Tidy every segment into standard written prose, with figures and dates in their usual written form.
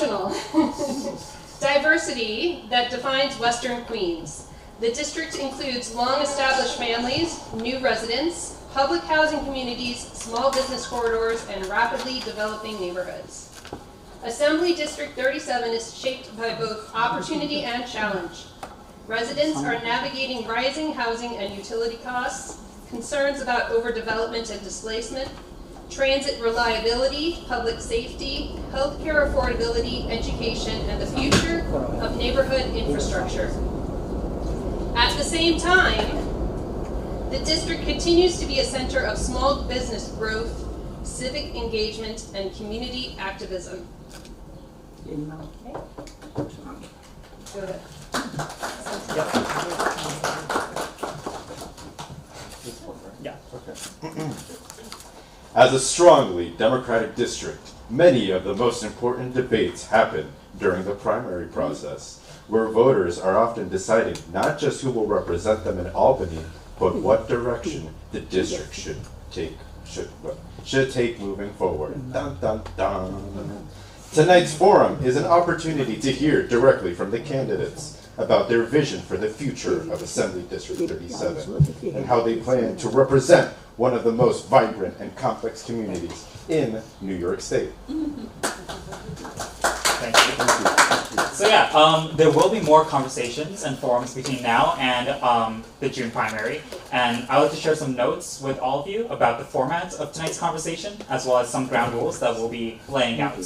exceptional diversity that defines Western Queens. The district includes long-established families, new residents, public housing communities, small business corridors, and rapidly developing neighborhoods. Assembly District 37 is shaped by both opportunity and challenge. Residents are navigating rising housing and utility costs, concerns about overdevelopment and displacement, transit reliability, public safety, healthcare affordability, education, and the future of neighborhood infrastructure. At the same time, the district continues to be a center of small business growth, civic engagement, and community activism. Okay. Go ahead. Yeah. Okay. As a strongly Democratic district, many of the most important debates happen during the primary process, where voters are often deciding not just who will represent them in Albany, but what direction the district should take moving forward. Dun, dun, dun. Tonight's forum is an opportunity to hear directly from the candidates about their vision for the future of Assembly District 37 and how they plan to represent one of the most vibrant and complex communities in New York State. Thank you. So yeah, there will be more conversations and forums between now and the June primary, and I would like to share some notes with all of you about the format of tonight's conversation, as well as some ground rules that we'll be laying out.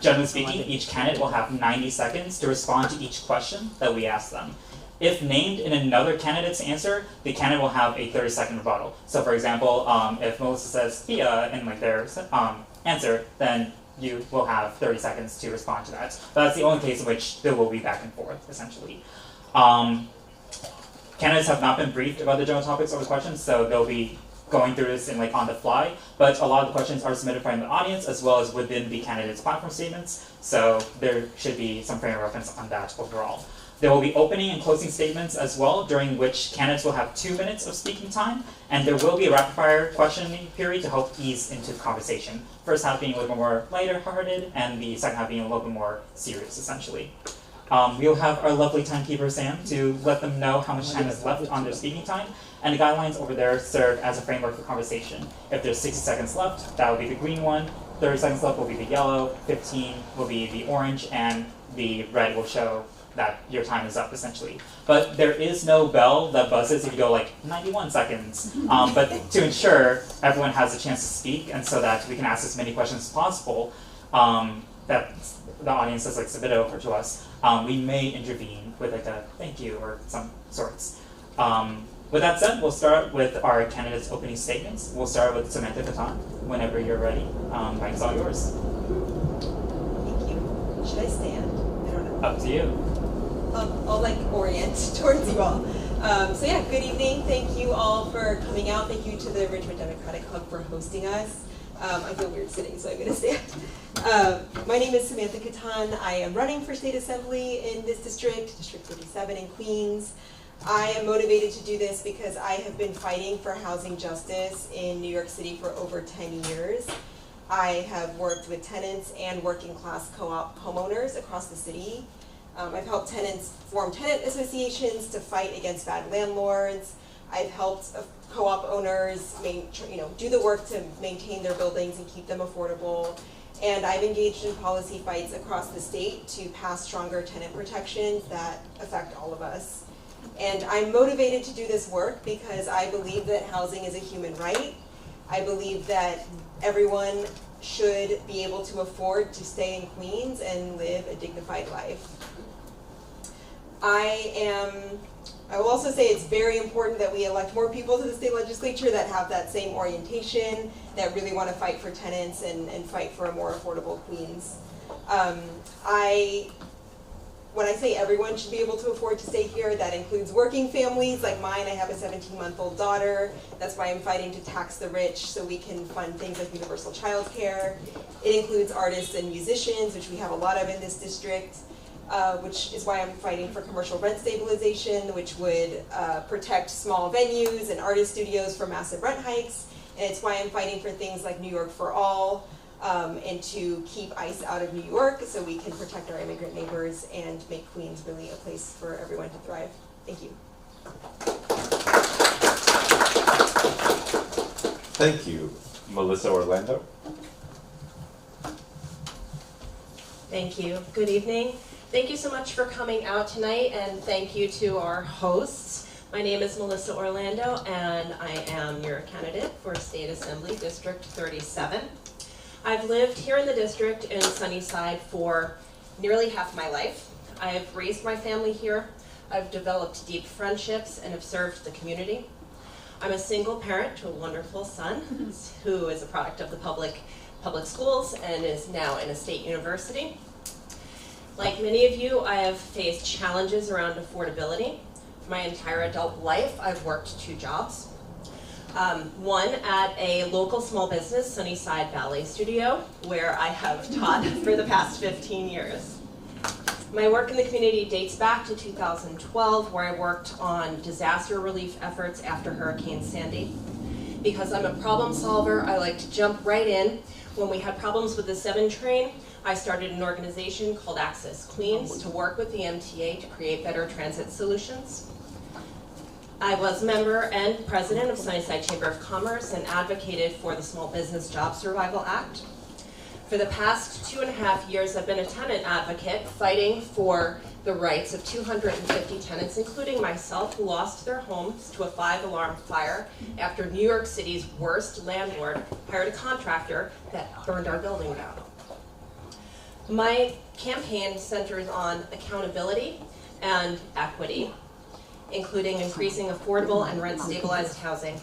Generally speaking, each candidate will have 90 seconds to respond to each question that we ask them. If named in another candidate's answer, the candidate will have a 30-second rebuttal. So for example, if Melissa says Pia in like their answer, then you will have 30 seconds to respond to that. But that's the only case in which there will be back and forth, essentially. Candidates have not been briefed about the general topics or the questions, so they'll be going through this in like on the fly. But a lot of the questions are submitted from the audience as well as within the candidates' platform statements, so there should be some frame of reference on that overall. There will be opening and closing statements as well, during which candidates will have 2 minutes of speaking time, and there will be a rapid-fire questioning period to help ease into the conversation. First half being a little bit more lighter-hearted, and the second half being a little bit more serious, essentially. We'll have our lovely timekeeper, Sam, to let them know how much time is left on their speaking time, and the guidelines over there serve as a framework for conversation. If there's 60 seconds left, that will be the green one, 30 seconds left will be the yellow, 15 will be the orange, and the red will show that your time is up, essentially. But there is no bell that buzzes if you go like 91 seconds. But to ensure everyone has a chance to speak, and so that we can ask as many questions as possible that the audience has like submitted over to us, we may intervene with like a thank you or some sorts. With that said, we'll start with our candidates' opening statements. We'll start with Samantha Kattan. Whenever you're ready, mic is all yours. Thank you. Should I stand? I don't know. Up to you. I'll like orient towards you all. So yeah, good evening. Thank you all for coming out. Thank you to the Ridgewood Democratic Club for hosting us. I feel weird sitting, so I'm going to stand. My name is Samantha Kattan. I am running for state assembly in this district, District 37 in Queens. I am motivated to do this because I have been fighting for housing justice in New York City for over 10 years. I have worked with tenants and working class co-op homeowners across the city. I've helped tenants form tenant associations to fight against bad landlords. I've helped co-op owners do the work to maintain their buildings and keep them affordable. And I've engaged in policy fights across the state to pass stronger tenant protections that affect all of us. And I'm motivated to do this work because I believe that housing is a human right. I believe that everyone should be able to afford to stay in Queens and live a dignified life. I will also say it's very important that we elect more people to the state legislature that have that same orientation, that really want to fight for tenants and fight for a more affordable Queens. When I say everyone should be able to afford to stay here, that includes working families like mine. I have a 17-month-old daughter. That's why I'm fighting to tax the rich so we can fund things like universal childcare. It includes artists and musicians, which we have a lot of in this district. Which is why I'm fighting for commercial rent stabilization, which would protect small venues and artist studios from massive rent hikes. And it's why I'm fighting for things like New York for All, and to keep ICE out of New York so we can protect our immigrant neighbors and make Queens really a place for everyone to thrive. Thank you. Thank you. Melissa Orlando. Thank you. Good evening. Thank you so much for coming out tonight, and thank you to our hosts. My name is Melissa Orlando, and I am your candidate for State Assembly District 37. I've lived here in the district in Sunnyside for nearly half my life. I've raised my family here. I've developed deep friendships and have served the community. I'm a single parent to a wonderful son who is a product of the public schools and is now in a state university. Like many of you, I have faced challenges around affordability. My entire adult life, I've worked 2 jobs. One at a local small business, Sunnyside Ballet Studio, where I have taught for the past 15 years. My work in the community dates back to 2012, where I worked on disaster relief efforts after Hurricane Sandy. Because I'm a problem solver, I like to jump right in. When we had problems with the 7 train, I started an organization called Access Queens to work with the MTA to create better transit solutions. I was member and president of Sunnyside Chamber of Commerce and advocated for the Small Business Job Survival Act. For the past 2.5 years, I've been a tenant advocate fighting for the rights of 250 tenants, including myself, who lost their homes to a 5-alarm fire after New York City's worst landlord hired a contractor that burned our building down. My campaign centers on accountability and equity, including increasing affordable and rent-stabilized housing,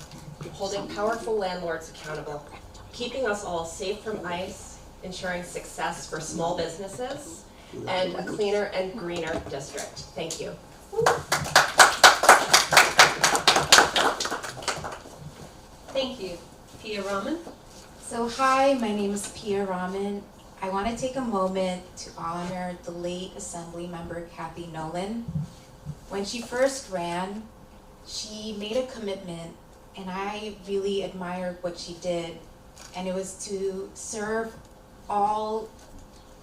holding powerful landlords accountable, keeping us all safe from ICE, ensuring success for small businesses, and a cleaner and greener district. Thank you. Thank you. Pia Rahman. So hi, my name is Pia Rahman. I want to take a moment to honor the late Assembly member Kathy Nolan. When she first ran, she made a commitment, and I really admired what she did, and it was to serve all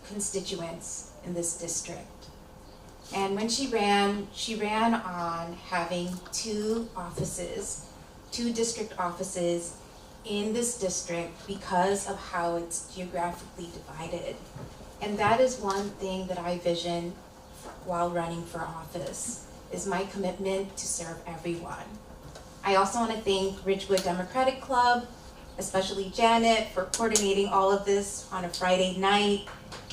constituents in this district. And when she ran on having 2 district offices in this district because of how it's geographically divided. And that is one thing that I vision while running for office, is my commitment to serve everyone. I also want to thank Ridgewood Democratic Club, especially Janet, for coordinating all of this on a Friday night.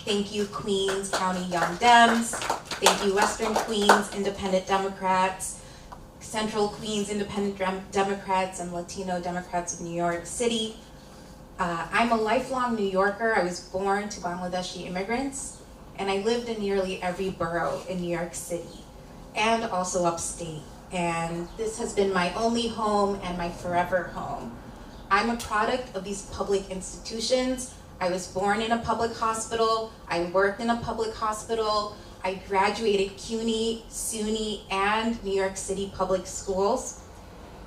Thank you, Queens County Young Dems. Thank you, Western Queens Independent Democrats, Central Queens Independent Democrats, and Latino Democrats of New York City. I'm a lifelong New Yorker. I was born to Bangladeshi immigrants, and I lived in nearly every borough in New York City, and also upstate. And this has been my only home and my forever home. I'm a product of these public institutions. I was born in a public hospital. I worked in a public hospital. I graduated CUNY, SUNY, and New York City public schools.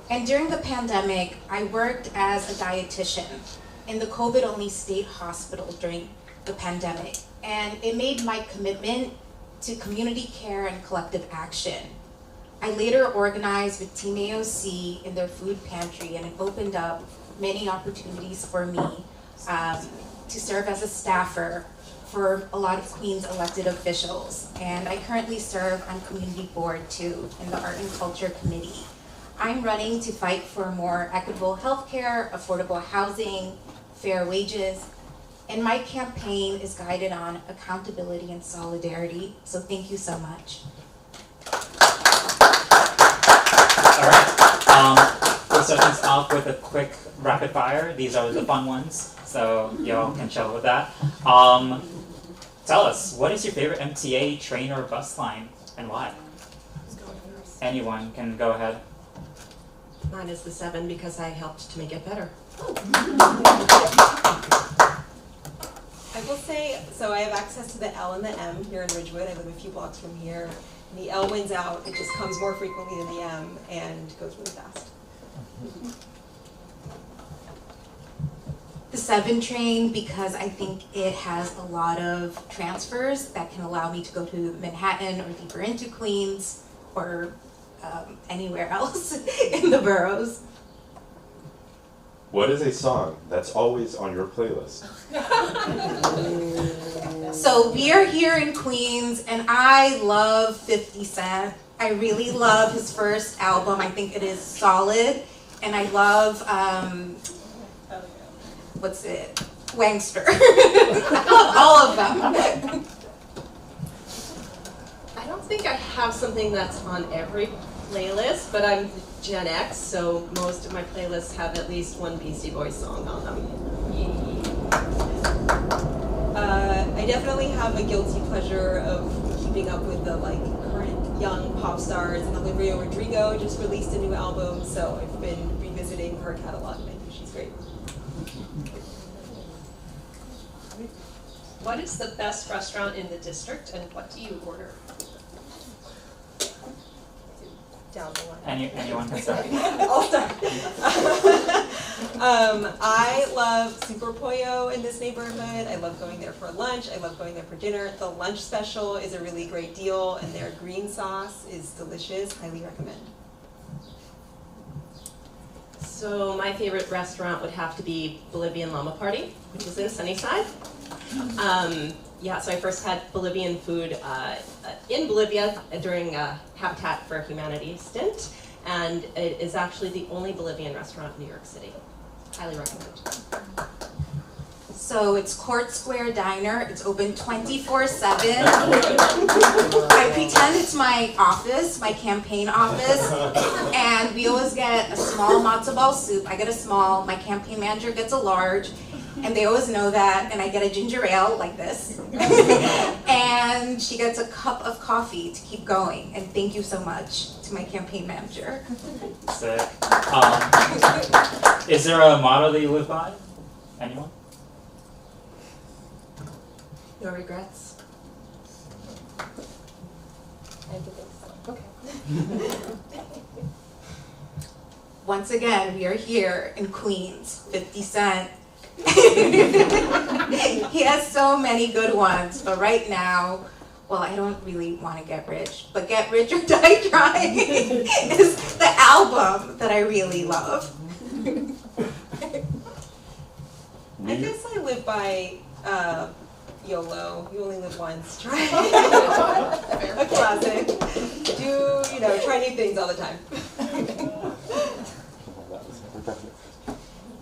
And during the pandemic, I worked as a dietitian in the COVID-only state hospital during the pandemic. And it made my commitment to community care and collective action. I later organized with Team AOC in their food pantry, and it opened up many opportunities for me to serve as a staffer for a lot of Queens elected officials. And I currently serve on community board too, in the Art and Culture Committee. I'm running to fight for more equitable healthcare, affordable housing, fair wages, and my campaign is guided on accountability and solidarity. So thank you so much. All right, we'll start things off with a quick rapid fire. These are the fun ones, so y'all can chill with that. Tell us, what is your favorite MTA train or bus line, and why? Anyone can go ahead. Mine is the 7 because I helped to make it better. I will say, so I have access to the L and the M here in Ridgewood. I live a few blocks from here. And the L wins out. It just comes more frequently than the M and goes really fast. The 7 train because I think it has a lot of transfers that can allow me to go to Manhattan or deeper into Queens or anywhere else in the boroughs. What is a song that's always on your playlist? So we are here in Queens, and I love 50 Cent. I really love his first album. I think it is solid. And I love, what's it? Wangster. I love all of them. I don't think I have something that's on every playlist, but I'm Gen X, so most of my playlists have at least one Beastie Boys song on them. I definitely have a guilty pleasure of keeping up with the current young pop stars, and Olivia Rodrigo just released a new album, so I've been revisiting her catalog, and I think she's great. What is the best restaurant in the district, and what do you order? Down the line. Anyone can start. I'll start. I love Super Pollo in this neighborhood. I love going there for lunch. I love going there for dinner. The lunch special is a really great deal, and their green sauce is delicious. Highly recommend. So my favorite restaurant would have to be Bolivian Llama Party, which is in Sunnyside. Yeah, so I first had Bolivian food in Bolivia during a Habitat for Humanity stint, and it is actually the only Bolivian restaurant in New York City. Highly recommend. So it's Court Square Diner. It's open 24/7. I pretend it's my office, my campaign office, and we always get a small matzo ball soup. I get a small, my campaign manager gets a large, and they always know that, and I get a ginger ale like this. And she gets a cup of coffee to keep going, and thank you so much to my campaign manager. Sick. Is there a motto that you live by? Anyone? No regrets. I have to think so. Okay. Once again, we are here in Queens, 50 Cent. He has so many good ones, but right now, well, I don't really want to get rich, but Get Rich or Die Trying is the album that I really love. I guess I live by YOLO. You only live once. Try a classic. Try new things all the time.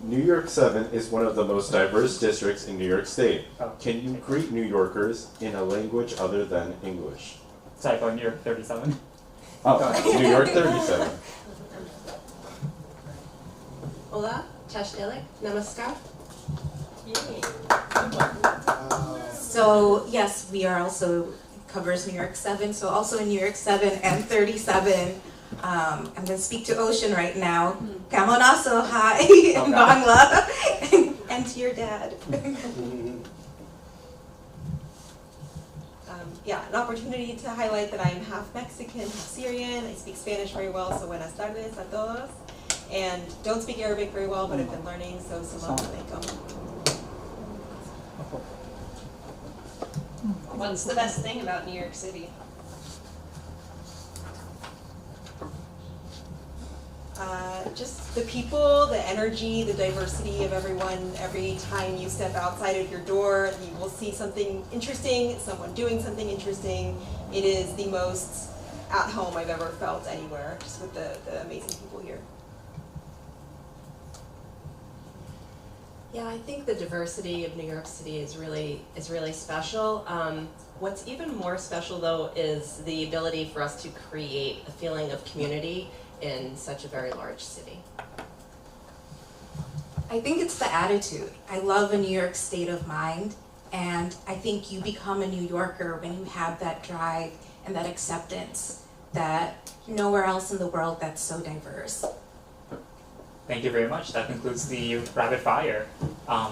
New York 7 is one of the most diverse districts in New York State. Can you greet New Yorkers in a language other than English? Type on New York 37. Oh, New York 37. Hola, Chashdelek, Namaskar. So yes, we are also, covers New York 7, so also in New York 7 and 37. I'm going to speak to Ocean right now. Kamonaso, hi, in Bangla, and to your dad. Yeah, an opportunity to highlight that I'm half Mexican, half Syrian. I speak Spanish very well, so buenas tardes a todos. And don't speak Arabic very well, but I've been learning, so salam alaikum. What's the best thing about New York City? Just the people, the energy, the diversity of everyone. Every time you step outside of your door, you will see something interesting, someone doing something interesting. It is the most at home I've ever felt anywhere, just with the amazing people here. Yeah, I think the diversity of New York City is really special. What's even more special though is the ability for us to create a feeling of community in such a very large city. I think it's the attitude. I love a New York state of mind, and I think you become a New Yorker when you have that drive and that acceptance that nowhere else in the world that's so diverse. Thank you very much. That concludes the rapid fire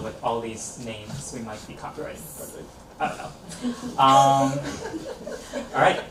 with all these names. We might be copyrighting, but I don't know. All right,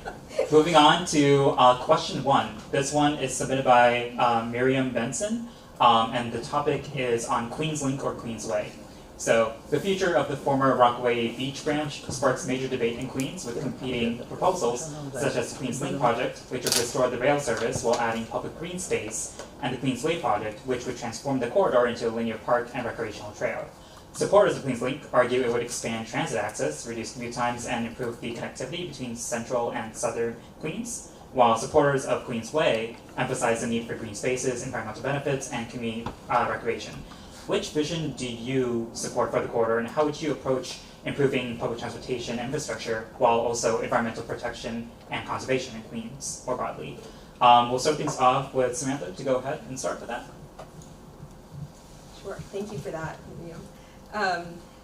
moving on to question 1. This one is submitted by Miriam Benson, and the topic is on Queens Link or Queensway. So the future of the former Rockaway Beach branch sparks major debate in Queens with competing proposals, such as the Queens Link project, which would restore the rail service while adding public green space, and the Queens Way project, which would transform the corridor into a linear park and recreational trail. Supporters of Queens Link argue it would expand transit access, reduce commute times, and improve the connectivity between central and southern Queens, while supporters of Queens Way emphasize the need for green spaces, environmental benefits, and community recreation. Which vision do you support for the corridor, and how would you approach improving public transportation infrastructure while also environmental protection and conservation in Queens more broadly? We'll start things off with Samantha to go ahead and start with that. Sure, thank you for that.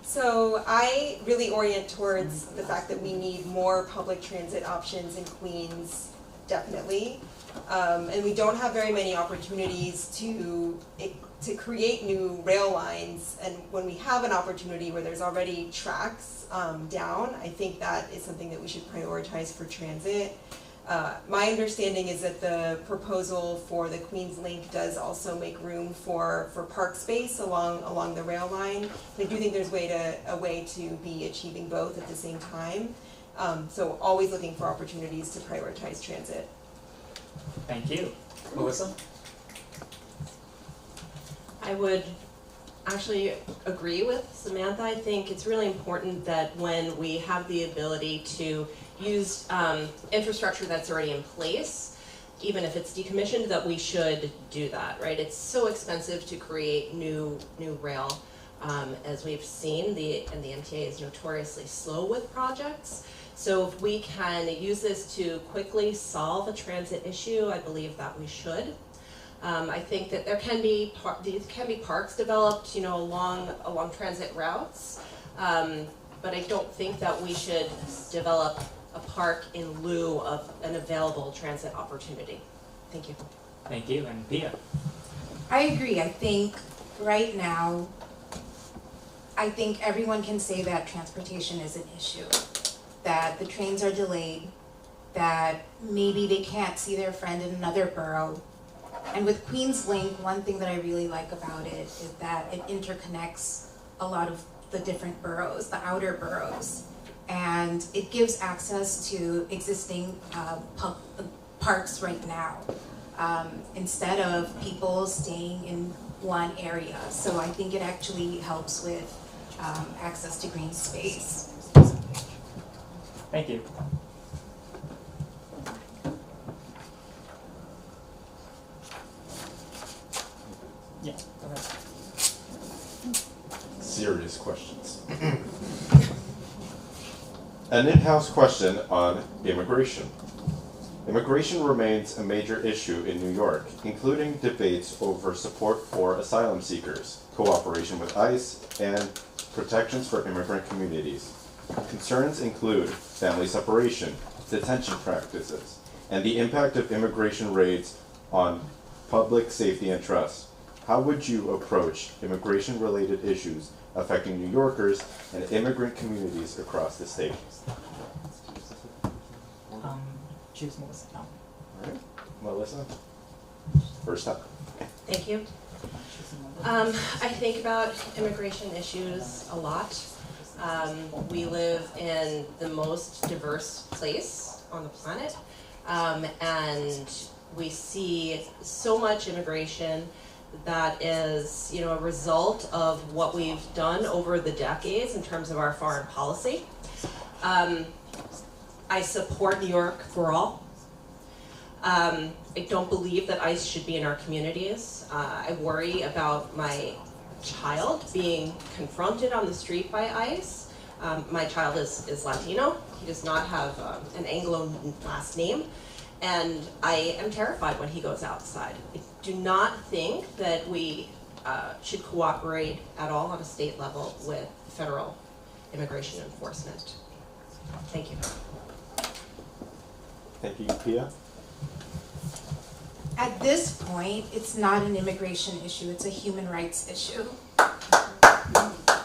So I really orient towards the fact that we need more public transit options in Queens, definitely. And we don't have very many opportunities to create new rail lines, and when we have an opportunity where there's already tracks down, I think that is something that we should prioritize for transit. My understanding is that the proposal for the Queens Link does also make room for park space along the rail line. And I do think there's a way to be achieving both at the same time. So always looking for opportunities to prioritize transit. Thank you. Melissa? I would actually agree with Samantha. I think it's really important that when we have the ability to use infrastructure that's already in place, even if it's decommissioned, that we should do that, right? It's so expensive to create new rail, as we've seen, and the MTA is notoriously slow with projects. So if we can use this to quickly solve a transit issue, I believe that we should. I think that there can be parks developed, along transit routes, but I don't think that we should develop a park in lieu of an available transit opportunity. Thank you. Thank you, and Pia. I agree. I think right now, everyone can say that transportation is an issue, that the trains are delayed, that maybe they can't see their friend in another borough. And with Queens Link, one thing that I really like about it is that it interconnects a lot of the different boroughs, the outer boroughs. And it gives access to existing parks right now, instead of people staying in one area. So I think it actually helps with access to green space. Thank you. Yeah, go ahead. Serious questions. An in-house question on immigration. Immigration remains a major issue in New York, including debates over support for asylum seekers, cooperation with ICE, and protections for immigrant communities. Concerns include family separation, detention practices, and the impact of immigration raids on public safety and trust. How would you approach immigration-related issues affecting New Yorkers and immigrant communities across the state? Choose Melissa now. All right, Melissa, first up. Thank you. I think about immigration issues a lot. We live in the most diverse place on the planet, and we see so much immigration that is, a result of what we've done over the decades in terms of our foreign policy. I support New York for all. I don't believe that ICE should be in our communities. I worry about my child being confronted on the street by ICE. My child is Latino. He does not have an Anglo last name. And I am terrified when he goes outside. I do not think that we should cooperate at all on a state level with federal immigration enforcement. Thank you. Thank you, Pia. At this point, it's not an immigration issue, it's a human rights issue.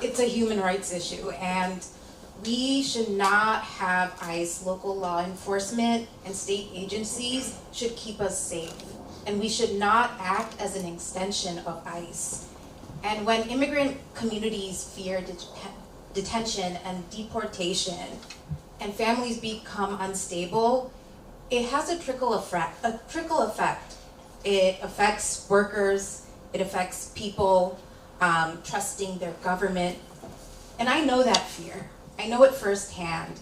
It's a human rights issue, and we should not have ICE, local law enforcement, and state agencies should keep us safe. And we should not act as an extension of ICE. And when immigrant communities fear detention and deportation, and families become unstable, it has a trickle effect. It affects workers, it affects people trusting their government. And I know that fear. I know it firsthand.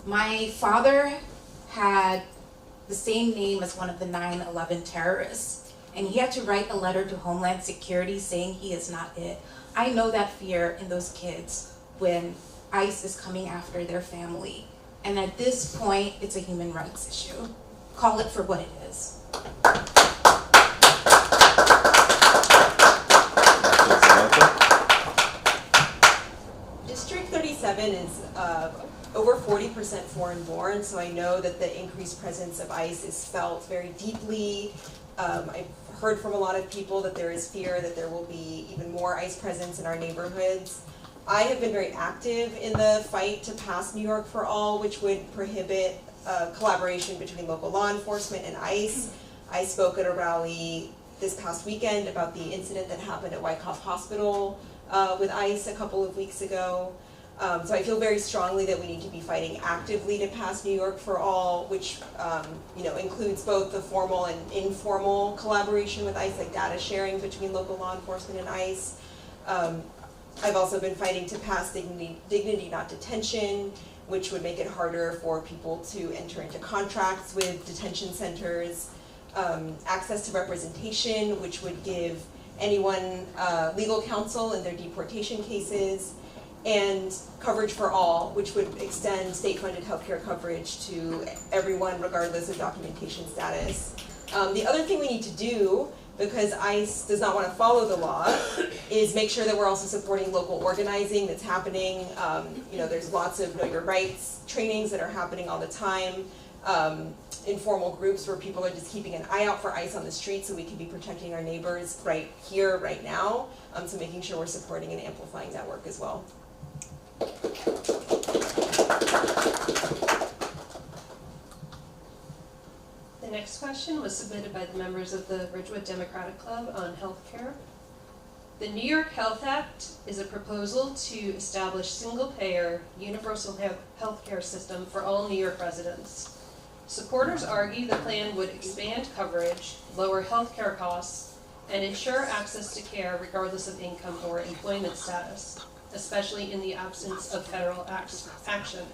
My father had the same name as one of the 9/11 terrorists, and he had to write a letter to Homeland Security saying he is not it. I know that fear in those kids when ICE is coming after their family. And at this point, it's a human rights issue. Call it for what it is. District 37 is over 40% foreign-born, so I know that the increased presence of ICE is felt very deeply. I've heard from a lot of people that there is fear that there will be even more ICE presence in our neighborhoods. I have been very active in the fight to pass New York for All, which would prohibit collaboration between local law enforcement and ICE. I spoke at a rally this past weekend about the incident that happened at Wyckoff Hospital with ICE a couple of weeks ago. So I feel very strongly that we need to be fighting actively to pass New York for All, which includes both the formal and informal collaboration with ICE, like data sharing between local law enforcement and ICE. I've also been fighting to pass dignity not detention, which would make it harder for people to enter into contracts with detention centers. Access to representation, which would give anyone legal counsel in their deportation cases, and coverage for all, which would extend state-funded healthcare coverage to everyone regardless of documentation status. The other thing we need to do, because ICE does not want to follow the law, is make sure that we're also supporting local organizing that's happening. There's lots of Know Your Rights trainings that are happening all the time. Informal groups where people are just keeping an eye out for ICE on the street so we can be protecting our neighbors right here, right now. So making sure we're supporting and amplifying that work as well. The next question was submitted by the members of the Ridgewood Democratic Club on healthcare. The New York Health Act is a proposal to establish single-payer, universal healthcare system for all New York residents. Supporters argue the plan would expand coverage, lower healthcare costs, and ensure access to care regardless of income or employment status, especially in the absence of federal action.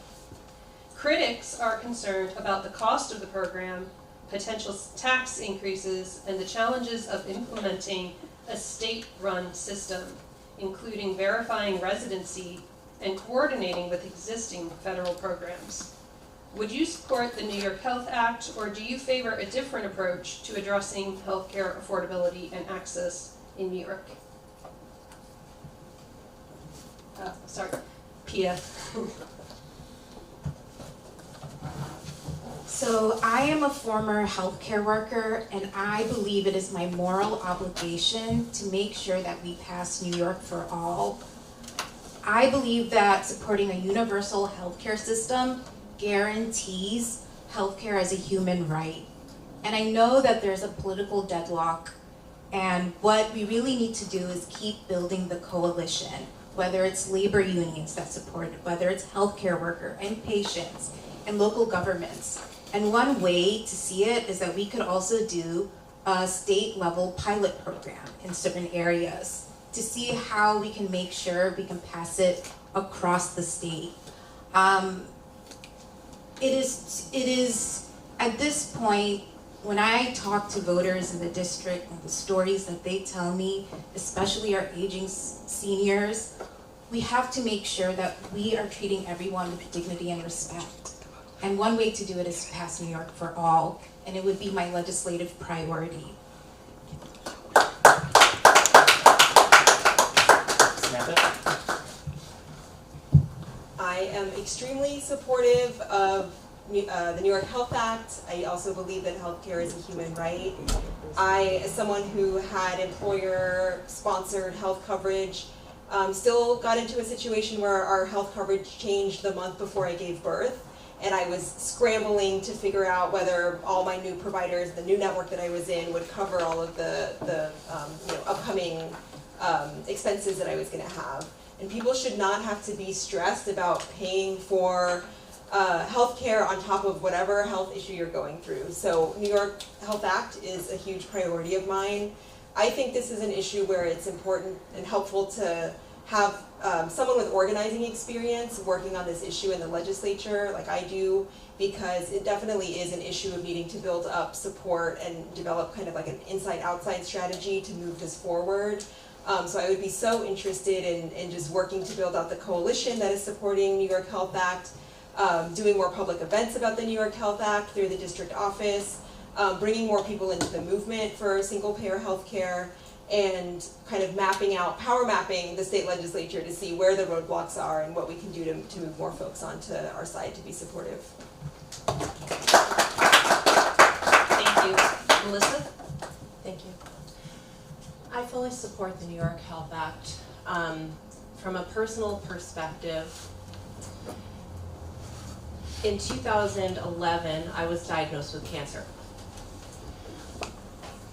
Critics are concerned about the cost of the program, potential tax increases, and the challenges of implementing a state-run system, including verifying residency and coordinating with existing federal programs. Would you support the New York Health Act, or do you favor a different approach to addressing healthcare affordability and access in New York? Pia. So I am a former healthcare worker, and I believe it is my moral obligation to make sure that we pass New York for All. I believe that supporting a universal healthcare system guarantees healthcare as a human right. And I know that there's a political deadlock, and what we really need to do is keep building the coalition, whether it's labor unions that support it, whether it's healthcare workers and patients and local governments. And one way to see it is that we could also do a state-level pilot program in certain areas to see how we can make sure we can pass it across the state. It is at this point, when I talk to voters in the district and the stories that they tell me, especially our aging seniors, we have to make sure that we are treating everyone with dignity and respect. And one way to do it is to pass New York for All, and it would be my legislative priority. Samantha? I am extremely supportive of the New York Health Act. I also believe that healthcare is a human right. I, as someone who had employer-sponsored health coverage, still got into a situation where our health coverage changed the month before I gave birth, and I was scrambling to figure out whether all my new providers, the new network that I was in, would cover all of the upcoming expenses that I was going to have. And people should not have to be stressed about paying for healthcare on top of whatever health issue you're going through. So New York Health Act is a huge priority of mine. I think this is an issue where it's important and helpful to have someone with organizing experience working on this issue in the legislature like I do, because it definitely is an issue of needing to build up support and develop kind of like an inside-outside strategy to move this forward. So I would be so interested in just working to build out the coalition that is supporting New York Health Act, doing more public events about the New York Health Act through the district office, bringing more people into the movement for single-payer healthcare, and kind of power mapping the state legislature to see where the roadblocks are and what we can do to move more folks onto our side to be supportive. Thank you. Melissa? Thank you. I fully support the New York Health Act. From a personal perspective, in 2011, I was diagnosed with cancer.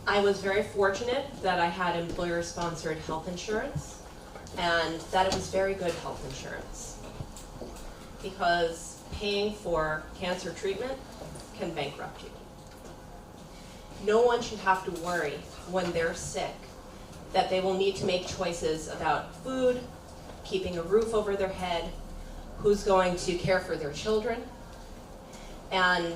I was very fortunate that I had employer-sponsored health insurance and that it was very good health insurance, because paying for cancer treatment can bankrupt you. No one should have to worry when they're sick that they will need to make choices about food, keeping a roof over their head, who's going to care for their children. And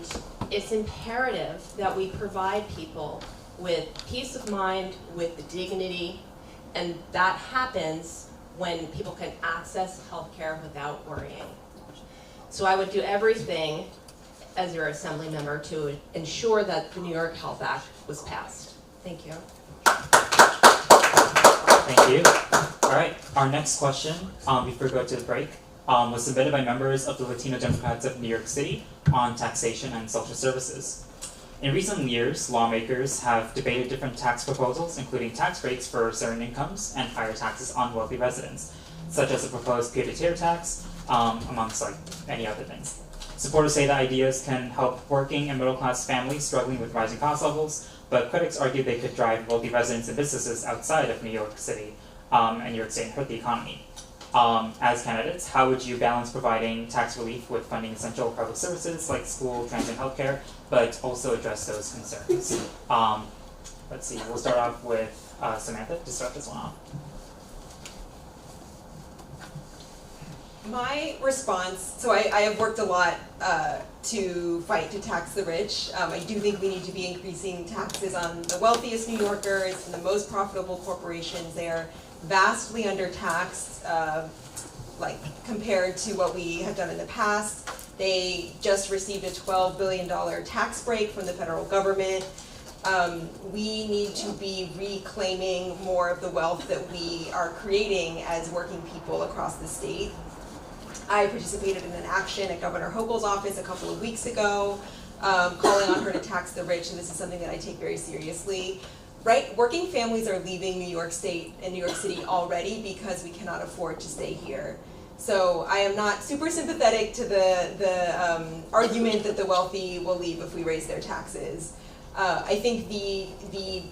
it's imperative that we provide people with peace of mind, with dignity, and that happens when people can access healthcare without worrying. So I would do everything as your assembly member to ensure that the New York Health Act was passed. Thank you. Thank you. All right, our next question, before we go to the break, was submitted by members of the Latino Demcorats of New York City on taxation and social services. In recent years, lawmakers have debated different tax proposals, including tax breaks for certain incomes and higher taxes on wealthy residents, such as the proposed pied-à-terre tax, amongst many other things. Supporters say the ideas can help working and middle-class families struggling with rising cost levels, but critics argue they could drive wealthy residents and businesses outside of New York City and New York State and hurt the economy. As candidates, how would you balance providing tax relief with funding essential public services like school, transit, and healthcare, but also address those concerns? Let's see, we'll start off with Samantha to start this one off. My response, so I have worked a lot to fight to tax the rich. I do think we need to be increasing taxes on the wealthiest New Yorkers and the most profitable corporations. They are vastly undertaxed, compared to what we have done in the past. They just received a $12 billion tax break from the federal government. We need to be reclaiming more of the wealth that we are creating as working people across the state. I participated in an action at Governor Hochul's office a couple of weeks ago, calling on her to tax the rich, and this is something that I take very seriously. Right, working families are leaving New York State and New York City already because we cannot afford to stay here. So I am not super sympathetic to the argument that the wealthy will leave if we raise their taxes. I think the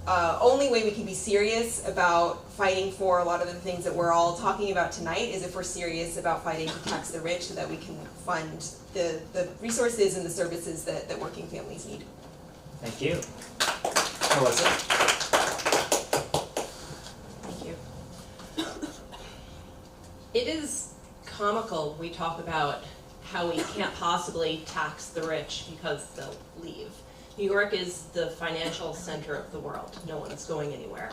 only way we can be serious about fighting for a lot of the things that we're all talking about tonight is if we're serious about fighting to tax the rich so that we can fund the resources and the services that working families need. Thank you. Melissa? Thank you. It is comical we talk about how we can't possibly tax the rich because they'll leave. New York is the financial center of the world. No one's going anywhere,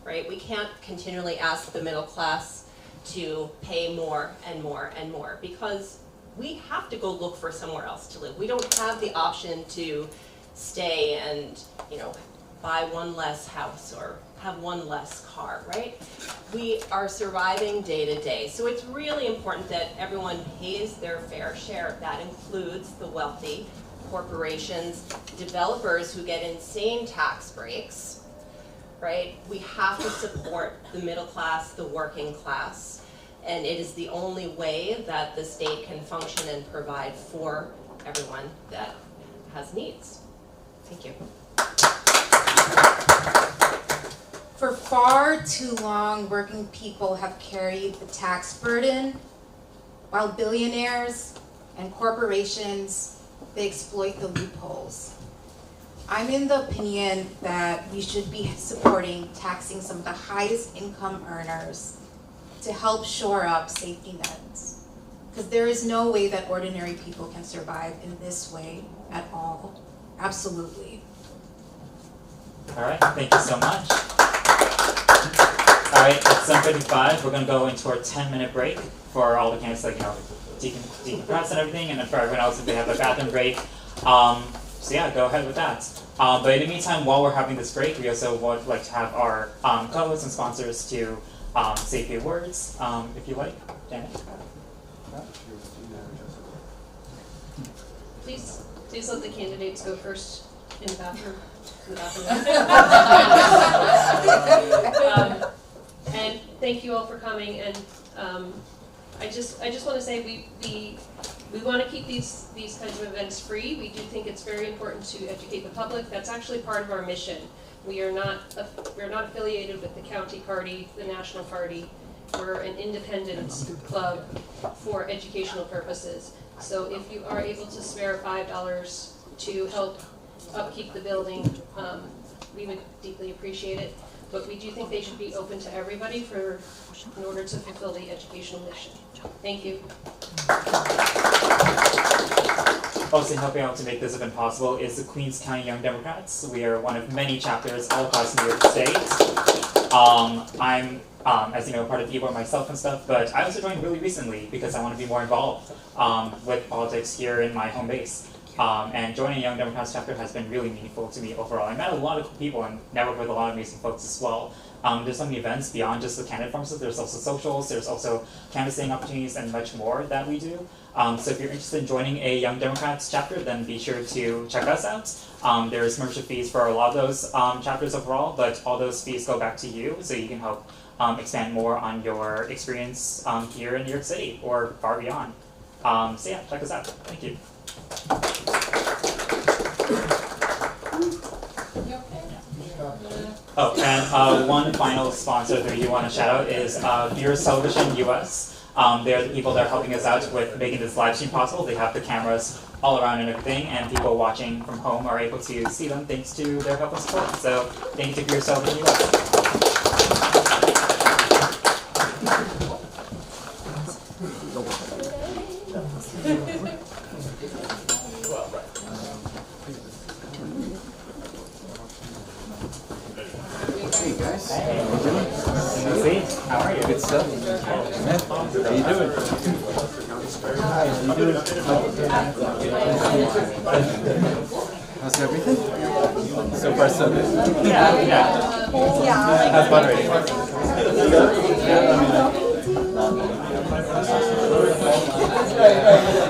right? We can't continually ask the middle class to pay more and more and more because we have to go look for somewhere else to live. We don't have the option to stay and, buy one less house or have one less car, right? We are surviving day to day. So it's really important that everyone pays their fair share. That includes the wealthy, corporations, developers who get insane tax breaks, right? We have to support the middle class, the working class, and it is the only way that the state can function and provide for everyone that has needs. Thank you. For far too long, working people have carried the tax burden, while billionaires and corporations, they exploit the loopholes. I'm in the opinion that we should be supporting taxing some of the highest income earners to help shore up safety nets. Because there is no way that ordinary people can survive in this way at all. Absolutely. All right, thank you so much. All right, at 7:55, we're gonna go into our 10-minute break for all the candidates, like, decompress and everything, and then for everyone else, if they have a bathroom break. So yeah, go ahead with that. But in the meantime, while we're having this break, we also would like to have our co-hosts and sponsors to say a few words, if you like. Janet? Please let the candidates go first in the bathroom. And thank you all for coming. And I just want to say we want to keep these kinds of events free. We do think it's very important to educate the public. That's actually part of our mission. We're not affiliated with the county party, the national party. We're an independent club for educational purposes. So if you are able to spare $5 to help upkeep the building, we would deeply appreciate it. But we do think they should be open to everybody in order to fulfill the educational mission. Thank you. Also helping out to make this event possible is the Queens County Young Democrats. We are one of many chapters all across New York State. I'm, as you know, part of the board myself and stuff, but I also joined really recently because I want to be more involved with politics here in my home base. And joining a Young Democrats chapter has been really meaningful to me overall. I met a lot of cool people and networked with a lot of amazing folks as well. There's so many events beyond just the candidate forums. There's also socials, there's also canvassing opportunities and much more that we do. So if you're interested in joining a Young Democrats chapter, then be sure to check us out. There's membership fees for a lot of those chapters overall, but all those fees go back to you, so you can help expand more on your experience here in New York City or far beyond. So yeah, check us out. Thank you. Oh, and one final sponsor that we want to shout out is Beers Television US. They're the people that are helping us out with making this live stream possible. They have the cameras all around and everything, and people watching from home are able to see them thanks to their help and support. So thank you to Beers Television US. Hey guys, Hey. how you doing? How are you? Good stuff. Man, how you doing? Hi, how you doing? How's everything? So far so good. Yeah. How's butter rating?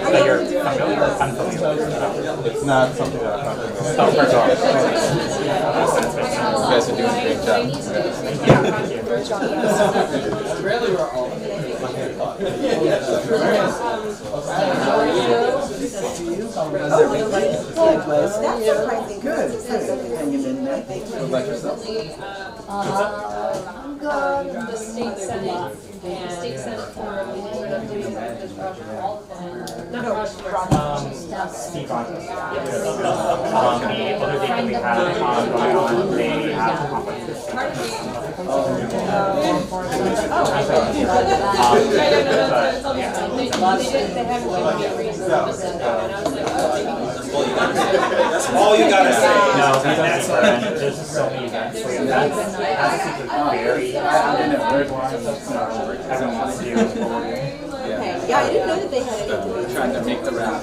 But you're familiar or unfamiliar? It's not something that I'm familiar with. Oh, first off. You guys are doing a great job. Thank you. That's surprising. Good. What about yourself? The state senate forum, Steve Rogers. The other thing that we have going on, they have conferences. That's all you gotta say. No, that's right. There's just so many events. So that's very everyone wants to do. Yeah, I didn't know that they had anything. Trying to make the rap.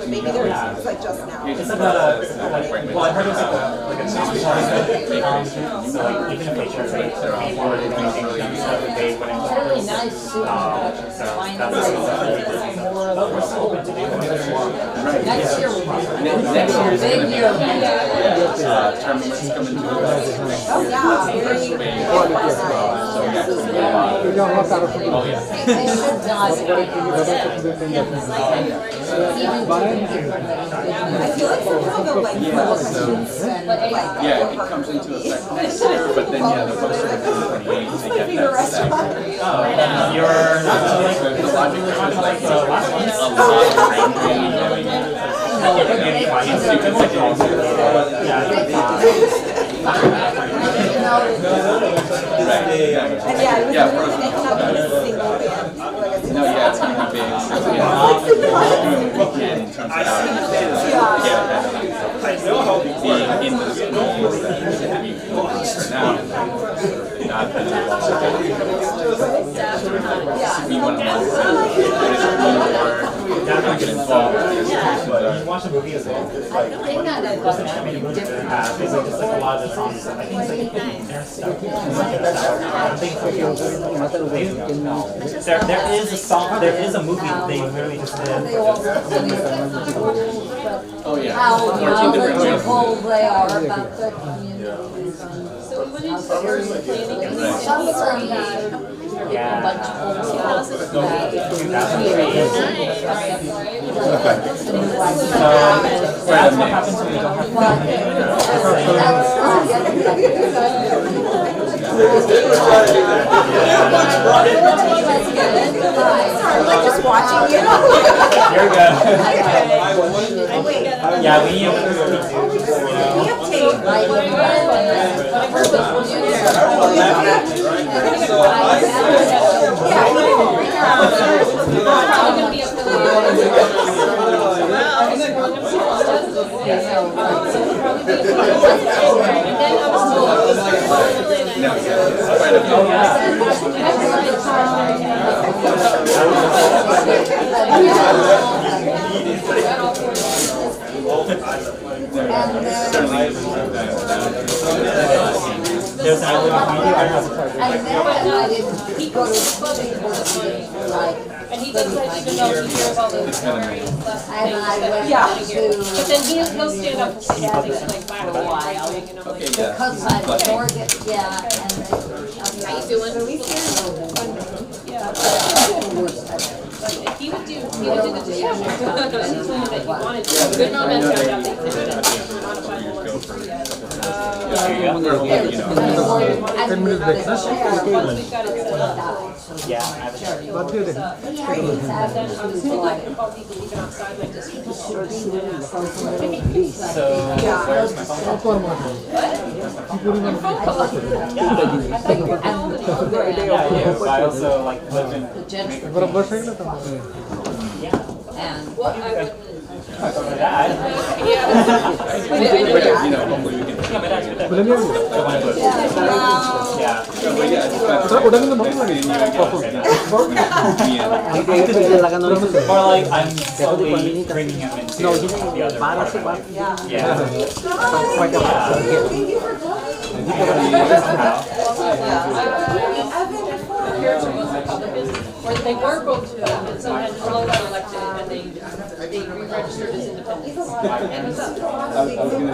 Maybe there's like just now. It's about well, I heard it was like a challenge. So like even if they chose like people or doing things that they wouldn't. It's really nice to find out more of what's open to do. Next year will be a big year. Term limits coming to us. Oh yeah, very. So yeah, feel like somehow the like Yeah, it comes into effect next year, but then the folks who are doing 28, they get that second. You're not like The logic there is like a lot of no, yeah, it's gonna be big. So doing what we can in terms of how get being in the schools that we for now. Not that we want to get involved. watch a movie as well. Like, I mean, just like a lot of the songs. I think it's like there is a song, there is a movie that they literally just did. Oh yeah. How knowledgeable they are about the community. So we went into the urban planning and Some of them Yeah. a bunch of old stuff that So that's what happens when we don't have like just watching you. You're good. Yeah, we need to there's an outlet behind you. I don't and he does that even though he hears all those stories. But then he'll stand up and say things like back and right, you know, like, because I forget, yeah, and how you doing? He would do the discussion stuff, and he told me that he wanted to. Good moment found out they could modify the ones he had. Once we've got it set up. Yeah, I have Then obviously like if all people leaving outside my district. So, where's my phone call? Yeah, but I also like live in and Well, I would. Dad. You know, hopefully we can. Yeah, my dad's good dad. Yeah. More like I'm slowly bringing him into the other part of my life. Yeah. Or they were both and so had all got elected and they re-registered as independents. I was going to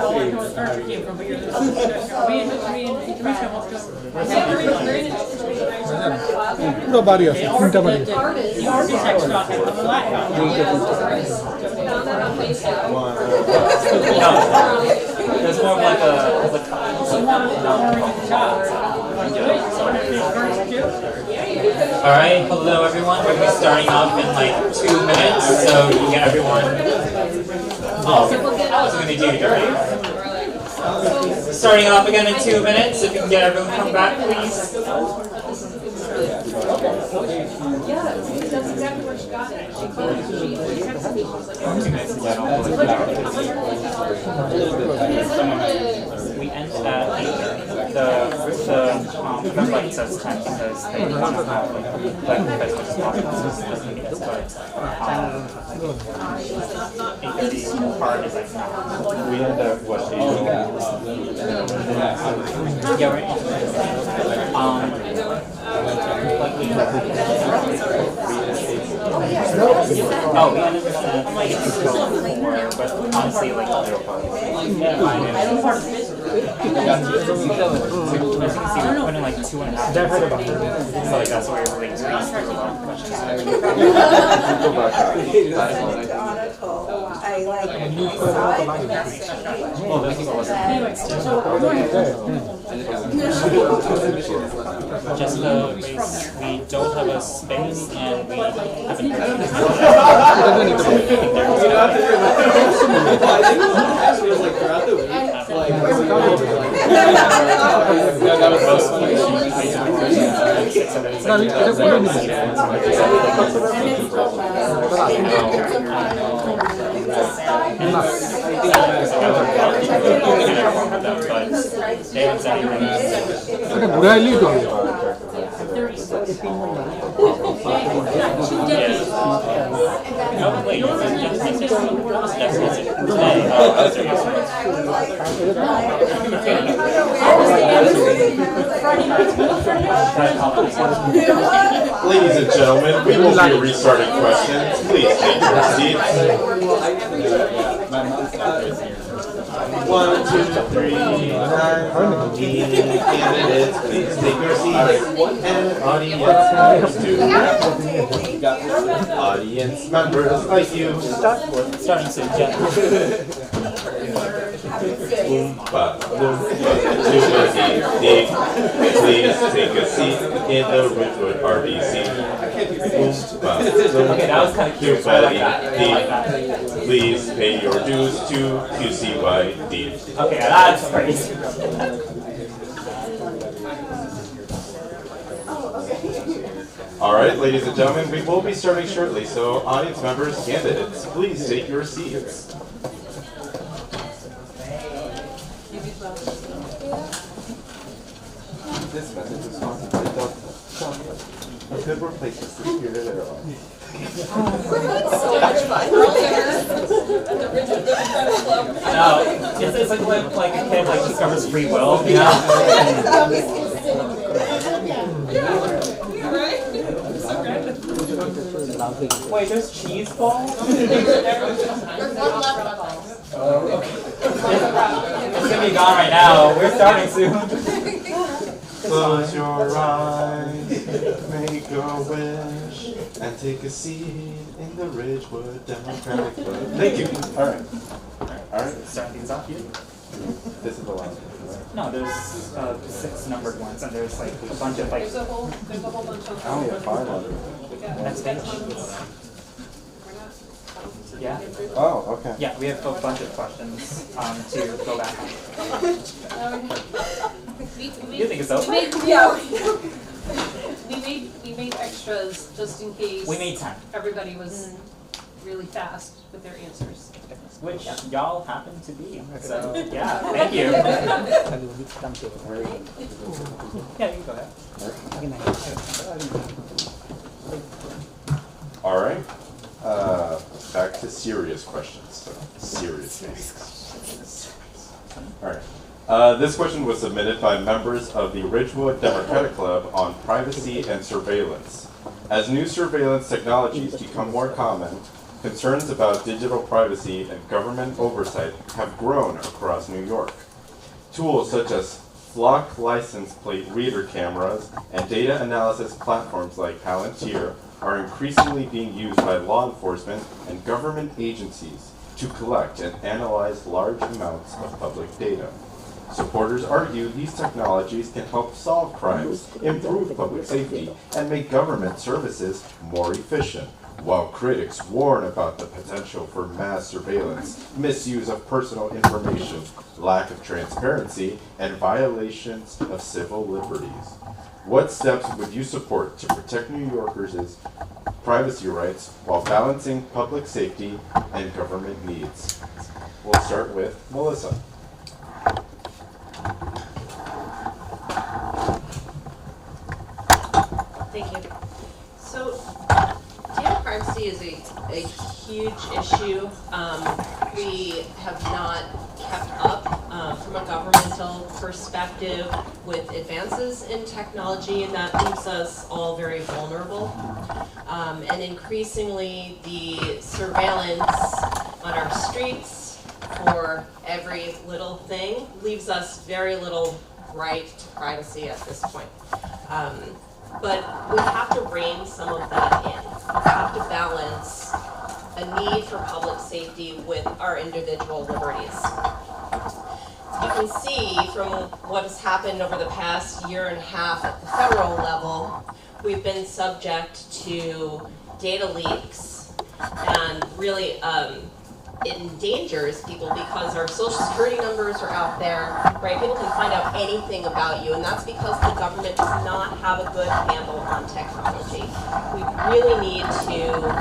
Pura varios, pinta varios. There's more of like a Alright, hello everyone. We're going to be starting off in like 2 minutes, so you can get everyone. Oh, I was going to do dirty. Starting off again in 2 minutes, if you can get everyone to come back, please. Yeah, that's exactly where she got it. She called it. She texted me. She was like, 2 minutes again. We end at 8:30. The light says 10 because they want to have like as much as possible. So it doesn't mean it's but 8:30 part is like now. We end at what? Yeah, right. Oh, we ended this at like 8:04, but honestly, like 0 part. As you can see, we're putting like 2.5. So like that's where we're like squeezing through a lot of questions. I like Well, this is also just the base. We don't have a space and we haven't. Ladies and gentlemen, we will be restarting questions. Please take your seats. 1, 2, 3, 9, candidates, please take your seats. And audience members like you. Starting soon, Jen. Please take a seat in the Ridgewood RDC. Okay, that was kind of cute. I like that. Please pay your dues to QCYD. Okay, that's crazy. All right, ladies and gentlemen, we will be starting shortly, so audience members, candidates, please take your seats. This message is sponsored by a good workplace to sleep here at Airline. We're having so much fun. At the Ridgewood Democratic Club. No, it's like a kid like discovers free will, you know? Wait, there's cheese balls? There's one left. Oh, okay. It's gonna be gone right now. We're starting soon. Close your eyes, make a wish, and take a seat in the Ridgewood Democratic Club. Thank you. All right. All right. Start things off here. This is the last one, right? No, there's 6 numbered ones, and there's like a bunch of like. There's a whole bunch of. I only have 5 on it. Next page. Yeah. Oh, okay. Yeah, we have a bunch of questions to go back on. You think it's over? We made extras just in case. We made 10. Everybody was really fast with their answers. Which y'all happen to be. So yeah, thank you. Yeah, you can go ahead. All right. Back to serious questions. So, serious things. All right. This question was submitted by members of the Ridgewood Democratic Club on privacy and surveillance. As new surveillance technologies become more common, concerns about digital privacy and government oversight have grown across New York. Tools such as flock license plate reader cameras and data analysis platforms like Palantir are increasingly being used by law enforcement and government agencies to collect and analyze large amounts of public data. Supporters argue these technologies can help solve crimes, improve public safety, and make government services more efficient, while critics warn about the potential for mass surveillance, misuse of personal information, lack of transparency, and violations of civil liberties. What steps would you support to protect New Yorkers' privacy rights while balancing public safety and government needs? We'll start with Melissa. Thank you. So, data privacy is a huge issue. We have not kept up from a governmental perspective with advances in technology, and that leaves us all very vulnerable. And increasingly, the surveillance on our streets for every little thing leaves us very little right to privacy at this point. But we have to rein some of that in. We have to balance a need for public safety with our individual liberties. You can see from what has happened over the past year and a half at the federal level, we've been subject to data leaks and really it endangers people because our social security numbers are out there, right? People can find out anything about you, and that's because the government does not have a good handle on technology. We really need to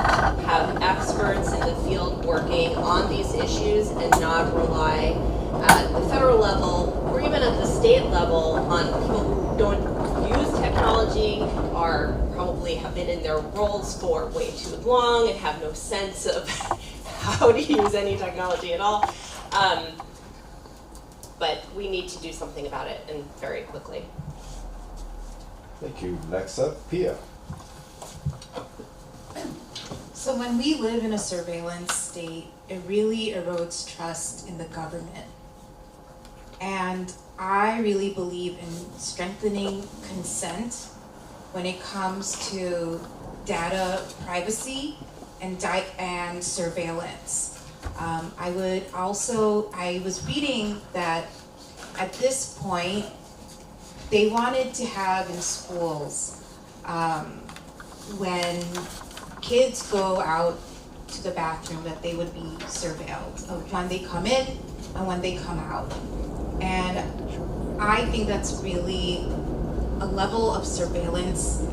have experts in the field working on these issues and not rely at the federal level or even at the state level on people who don't use technology, are probably have been in their roles for way too long and have no sense of how to use any technology at all. But we need to do something about it, and very quickly. Thank you. Next up, Pia. So when we live in a surveillance state, it really erodes trust in the government. And I really believe in strengthening consent when it comes to data privacy and surveillance. I was reading that at this point, they wanted to have in schools, when kids go out to the bathroom, that they would be surveilled of when they come in and when they come out. And I think that's really a level of surveillance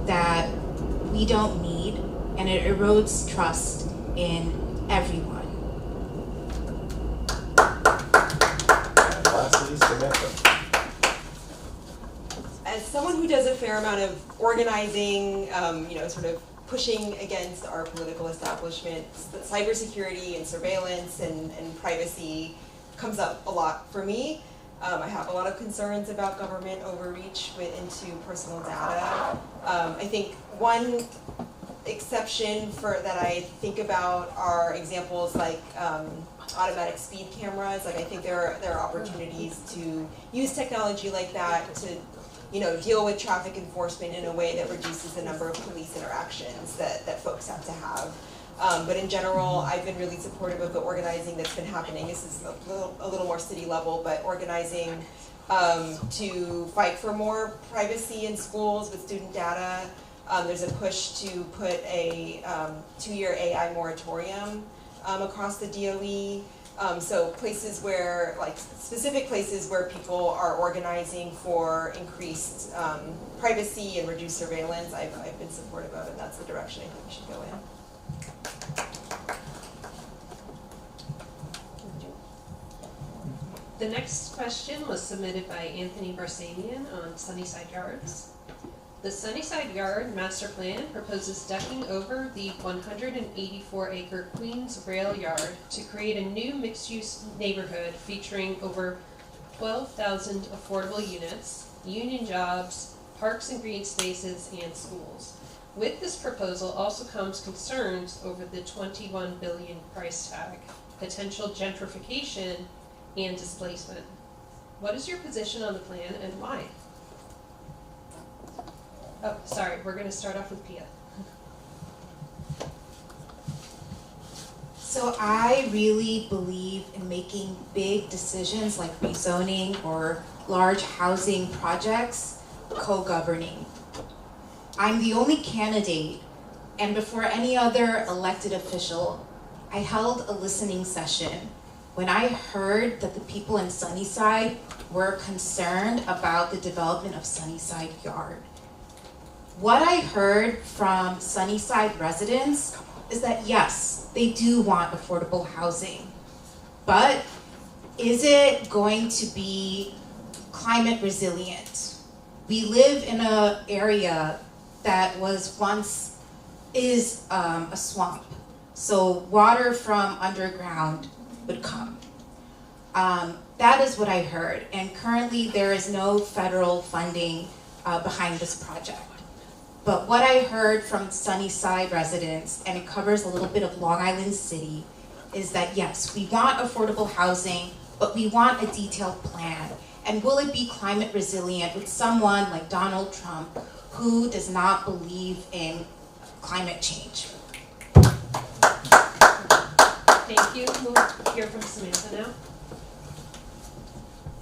that we don't need, and it erodes trust in everyone. And lastly, Samantha. As someone who does a fair amount of organizing, sort of pushing against our political establishment, cybersecurity and surveillance and privacy comes up a lot for me. I have a lot of concerns about government overreach into personal data. I think one exception that I think about are examples like automatic speed cameras. Like, I think there are opportunities to use technology like that to deal with traffic enforcement in a way that reduces the number of police interactions that folks have to have. But in general, I've been really supportive of the organizing that's been happening. This is a little more city level, but organizing to fight for more privacy in schools with student data. There's a push to put a 2-year AI moratorium across the DOE. So places where, specific places where people are organizing for increased privacy and reduced surveillance, I've been supportive of, and that's the direction I think we should go in. The next question was submitted by Anthony Barsamian on Sunnyside Yards. The Sunnyside Yard Master Plan proposes decking over the 184-acre Queens Rail Yard to create a new mixed-use neighborhood featuring over 12,000 affordable units, union jobs, parks and green spaces, and schools. With this proposal also comes concerns over the $21 billion price tag, potential gentrification, and displacement. What is your position on the plan and why? Oh, sorry, we're going to start off with Pia. So I really believe in making big decisions like rezoning or large housing projects co-governing. I'm the only candidate, and before any other elected official, I held a listening session when I heard that the people in Sunnyside were concerned about the development of Sunnyside Yard. What I heard from Sunnyside residents is that yes, they do want affordable housing, but is it going to be climate resilient? We live in an area that was once a swamp, so water from underground would come. That is what I heard, and currently there is no federal funding behind this project. But what I heard from Sunnyside residents, and it covers a little bit of Long Island City, is that yes, we want affordable housing, but we want a detailed plan. And will it be climate resilient with someone like Donald Trump who does not believe in climate change? Thank you. We'll hear from Samantha now.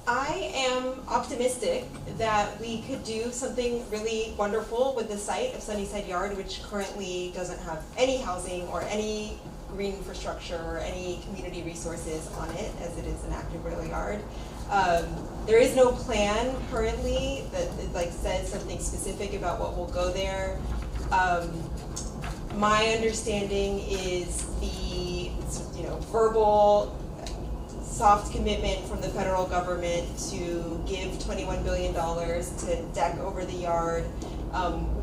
I am optimistic that we could do something really wonderful with the site of Sunnyside Yard, which currently doesn't have any housing or any green infrastructure or any community resources on it, as it is an active rail yard. There is no plan currently that says something specific about what will go there. My understanding is the verbal soft commitment from the federal government to give $21 billion to deck over the yard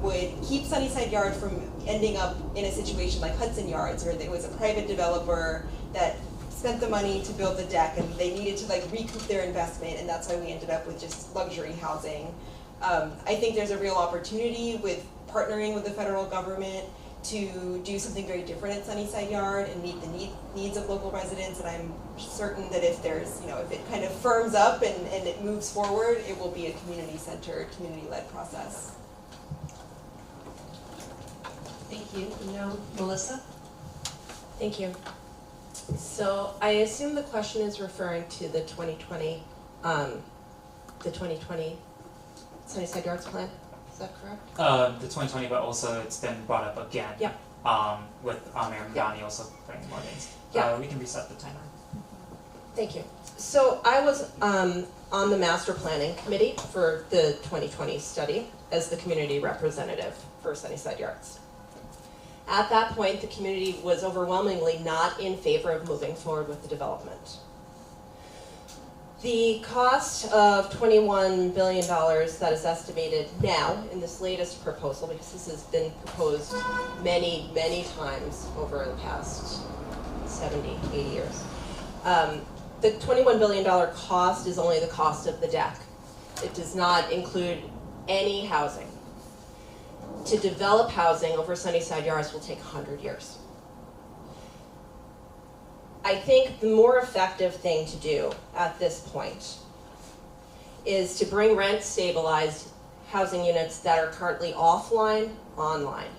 would keep Sunnyside Yard from ending up in a situation like Hudson Yards, where there was a private developer that spent the money to build the deck and they needed to recoup their investment, and that's why we ended up with just luxury housing. I think there's a real opportunity with partnering with the federal government to do something very different at Sunnyside Yard and meet the needs of local residents, and I'm certain that if there's, if it kind of firms up and it moves forward, it will be a community-centered, community-led process. Thank you. And now, Melissa? Thank you. So I assume the question is referring to the 2020 Sunnyside Yards plan. Is that correct? The 2020, but also it's been brought up again. Yeah. With Mayor Mamdani also bringing more things. Yeah. We can reset the timer. Thank you. So I was on the master planning committee for the 2020 study as the community representative for Sunnyside Yards. At that point, the community was overwhelmingly not in favor of moving forward with the development. The cost of $21 billion that is estimated now in this latest proposal, because this has been proposed many, many times over the past 70, 80 years. The $21 billion cost is only the cost of the deck. It does not include any housing. To develop housing over Sunnyside Yards will take 100 years. I think the more effective thing to do at this point is to bring rent-stabilized housing units that are currently offline, online.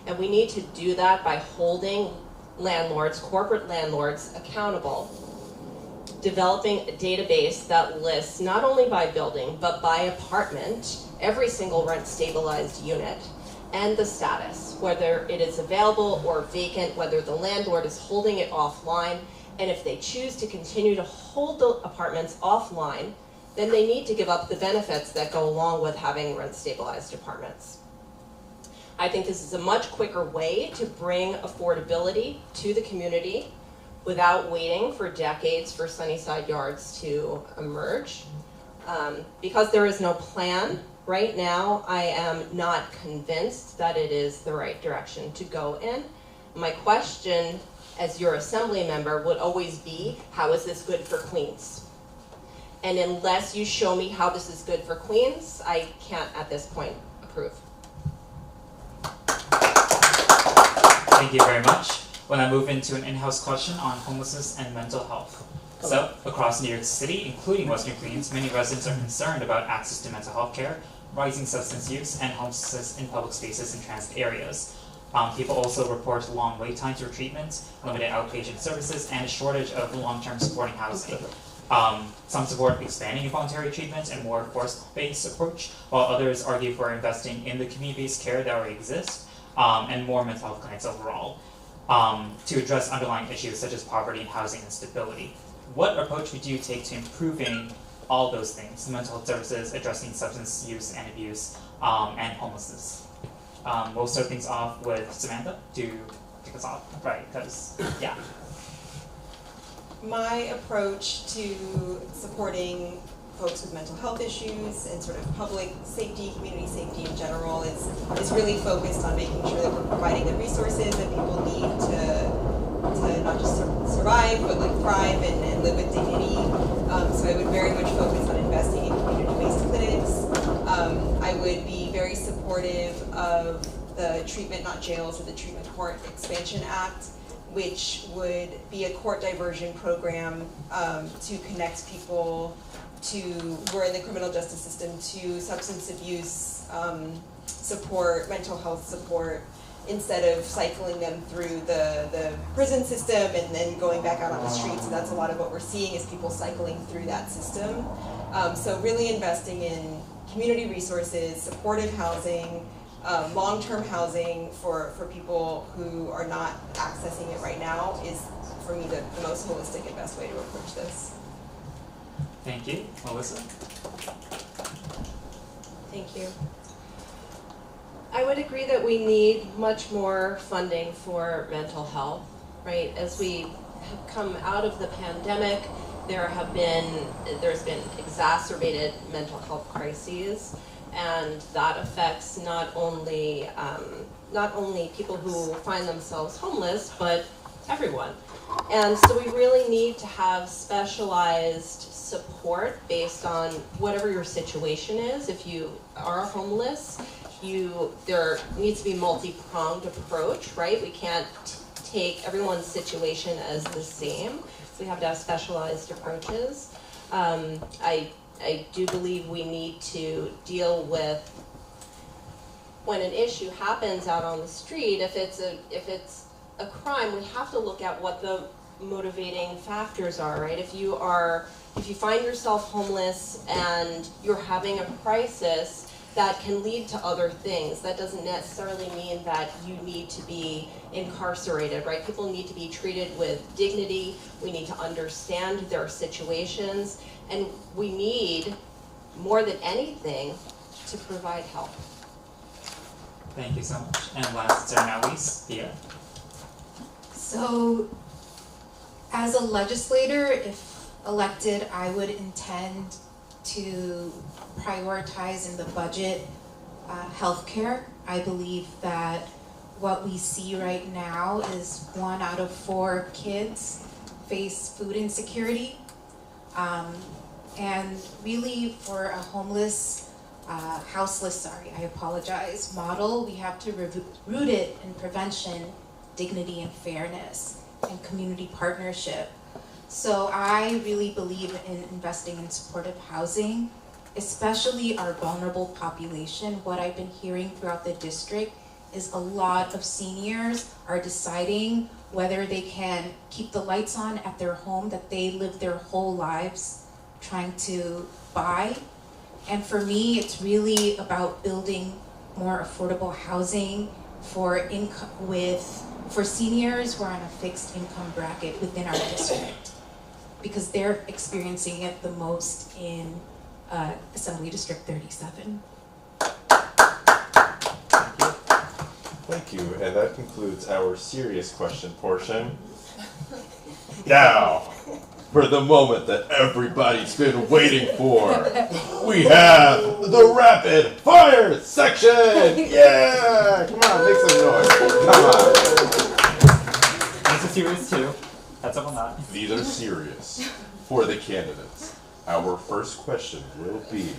And we need to do that by holding landlords, corporate landlords, accountable, developing a database that lists not only by building, but by apartment, every single rent-stabilized unit, and the status, whether it is available or vacant, whether the landlord is holding it offline, and if they choose to continue to hold the apartments offline, then they need to give up the benefits that go along with having rent-stabilized apartments. I think this is a much quicker way to bring affordability to the community without waiting for decades for Sunnyside Yards to emerge. Because there is no plan right now, I am not convinced that it is the right direction to go in. My question as your assembly member would always be, how is this good for Queens? And unless you show me how this is good for Queens, I can't at this point approve. Thank you very much. We'll now move into an in-house question on homelessness and mental health. So, across New York City, including Western Queens, many residents are concerned about access to mental health care, rising substance use, and homelessness in public spaces and transit areas. People also report long wait times for treatment, limited outpatient services, and a shortage of long-term supporting housing. Some support expanding involuntary treatment and more force-based approach, while others argue for investing in the community-based care that already exists, and more mental health clinics overall, to address underlying issues such as poverty and housing instability. What approach would you take to improving all those things, mental health services, addressing substance use and abuse, and homelessness? We'll start things off with Samantha to kick us off, right? Because, yeah. My approach to supporting folks with mental health issues and sort of public safety, community safety in general is really focused on making sure that we're providing the resources that people need to not just survive, but thrive and live with dignity. So I would very much focus on investing in community-based clinics. I would be very supportive of the Treatment Not Jails or the Treatment Court Expansion Act, which would be a court diversion program to connect people who are in the criminal justice system to substance abuse support, mental health support, instead of cycling them through the prison system and then going back out on the streets. And that's a lot of what we're seeing is people cycling through that system. So really investing in community resources, supportive housing, long-term housing for people who are not accessing it right now is, for me, the most holistic and best way to approach this. Thank you. Melissa? Thank you. I would agree that we need much more funding for mental health, right? As we have come out of the pandemic, there's been exacerbated mental health crises, and that affects not only people who find themselves homeless, but everyone. And so we really need to have specialized support based on whatever your situation is. If you are homeless, there needs to be multi-pronged approach, right? We can't take everyone's situation as the same. We have to have specialized approaches. I do believe we need to deal with when an issue happens out on the street. If it's a crime, we have to look at what the motivating factors are, right? If you find yourself homeless and you're having a crisis, that can lead to other things. That doesn't necessarily mean that you need to be incarcerated, right? People need to be treated with dignity. We need to understand their situations, and we need, more than anything, to provide help. Thank you so much. And last but not least, Pia. So, as a legislator, if elected, I would intend to prioritize in the budget healthcare. I believe that what we see right now is 1 out of 4 kids face food insecurity. And really for a houseless model, we have to root it in prevention, dignity and fairness, and community partnership. So I really believe in investing in supportive housing, especially our vulnerable population. What I've been hearing throughout the district is a lot of seniors are deciding whether they can keep the lights on at their home that they lived their whole lives trying to buy. And for me, it's really about building more affordable housing for seniors who are on a fixed income bracket within our district, because they're experiencing it the most in Assembly District 37. Thank you, and that concludes our serious question portion. Now, for the moment that everybody's been waiting for, we have the rapid fire section! Yeah! Come on, make some noise. Come on. This is serious too. That's up on that. These are serious for the candidates. Our first question will be,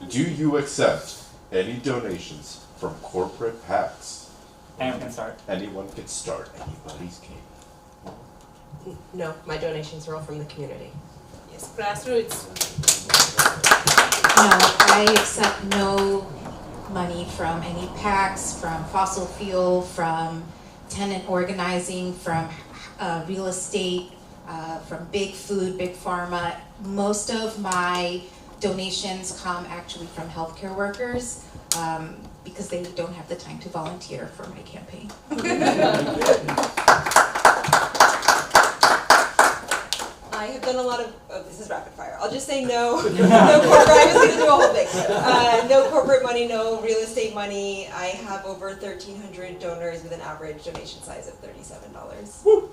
do you accept any donations from corporate PACs? Anyone can start. Anyone can start. Anybody's game. No, my donations are all from the community. Yes, grassroots. No, I accept no money from any PACs, from fossil fuel, from tenant organizing, from real estate, from big food, big pharma. Most of my donations come actually from healthcare workers because they don't have the time to volunteer for my campaign. I have done a lot of, this is rapid fire. I'll just say no, no corporate, I was going to do a whole thing. No corporate money, no real estate money. I have over 1,300 donors with an average donation size of $37. Woo.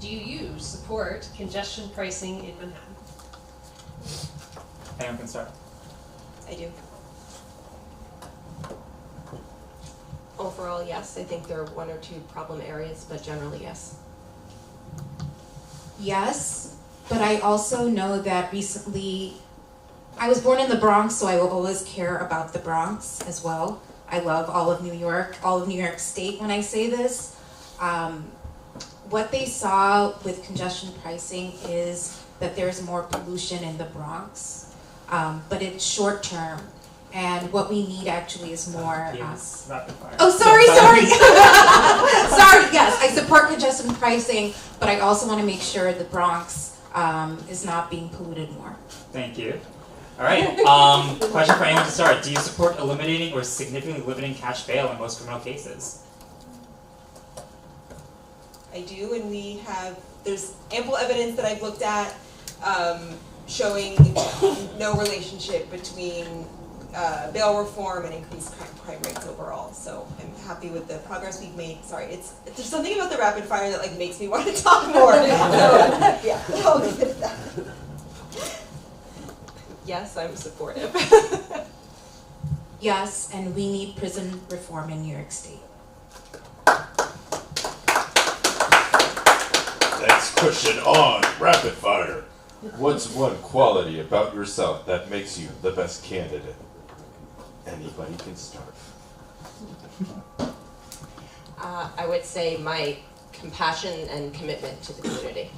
Do you support congestion pricing in Manhattan? Anyone can start. I do. Overall, yes. I think there are 1 or 2 problem areas, but generally, yes. Yes, but I also know that recently, I was born in the Bronx, so I will always care about the Bronx as well. I love all of New York State when I say this. What they saw with congestion pricing is that there's more pollution in the Bronx, but it's short term. And what we need actually is more. Oh, sorry. Sorry. Yes, I support congestion pricing, but I also want to make sure the Bronx is not being polluted more. Thank you. All right. Question for anyone to start. Do you support eliminating or significantly limiting cash bail in most criminal cases? I do, and there's ample evidence that I've looked at showing no relationship between bail reform and increased crime rates overall. So I'm happy with the progress we've made. Sorry, there's something about the rapid fire that like makes me want to talk more. So yeah, I'll leave it at that. Yes, I'm supportive. Yes, and we need prison reform in New York State. Next question on rapid fire. What's one quality about yourself that makes you the best candidate? Anybody can start. I would say my compassion and commitment to the community.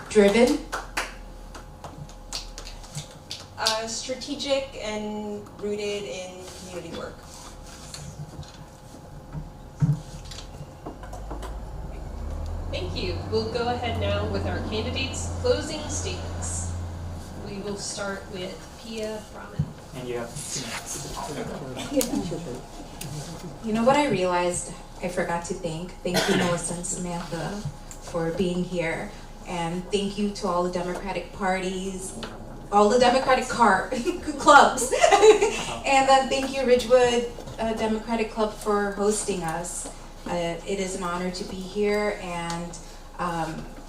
Driven. Strategic and rooted in community work. Thank you. We'll go ahead now with our candidates' closing statements. We will start with Pia Rahman. And you have 2 minutes. You know what I realized I forgot to thank? Thank you, Melissa and Samantha, for being here. And thank you to all the Democratic parties, all the Democratic clubs. And then thank you, Ridgewood Democratic Club, for hosting us. It is an honor to be here, and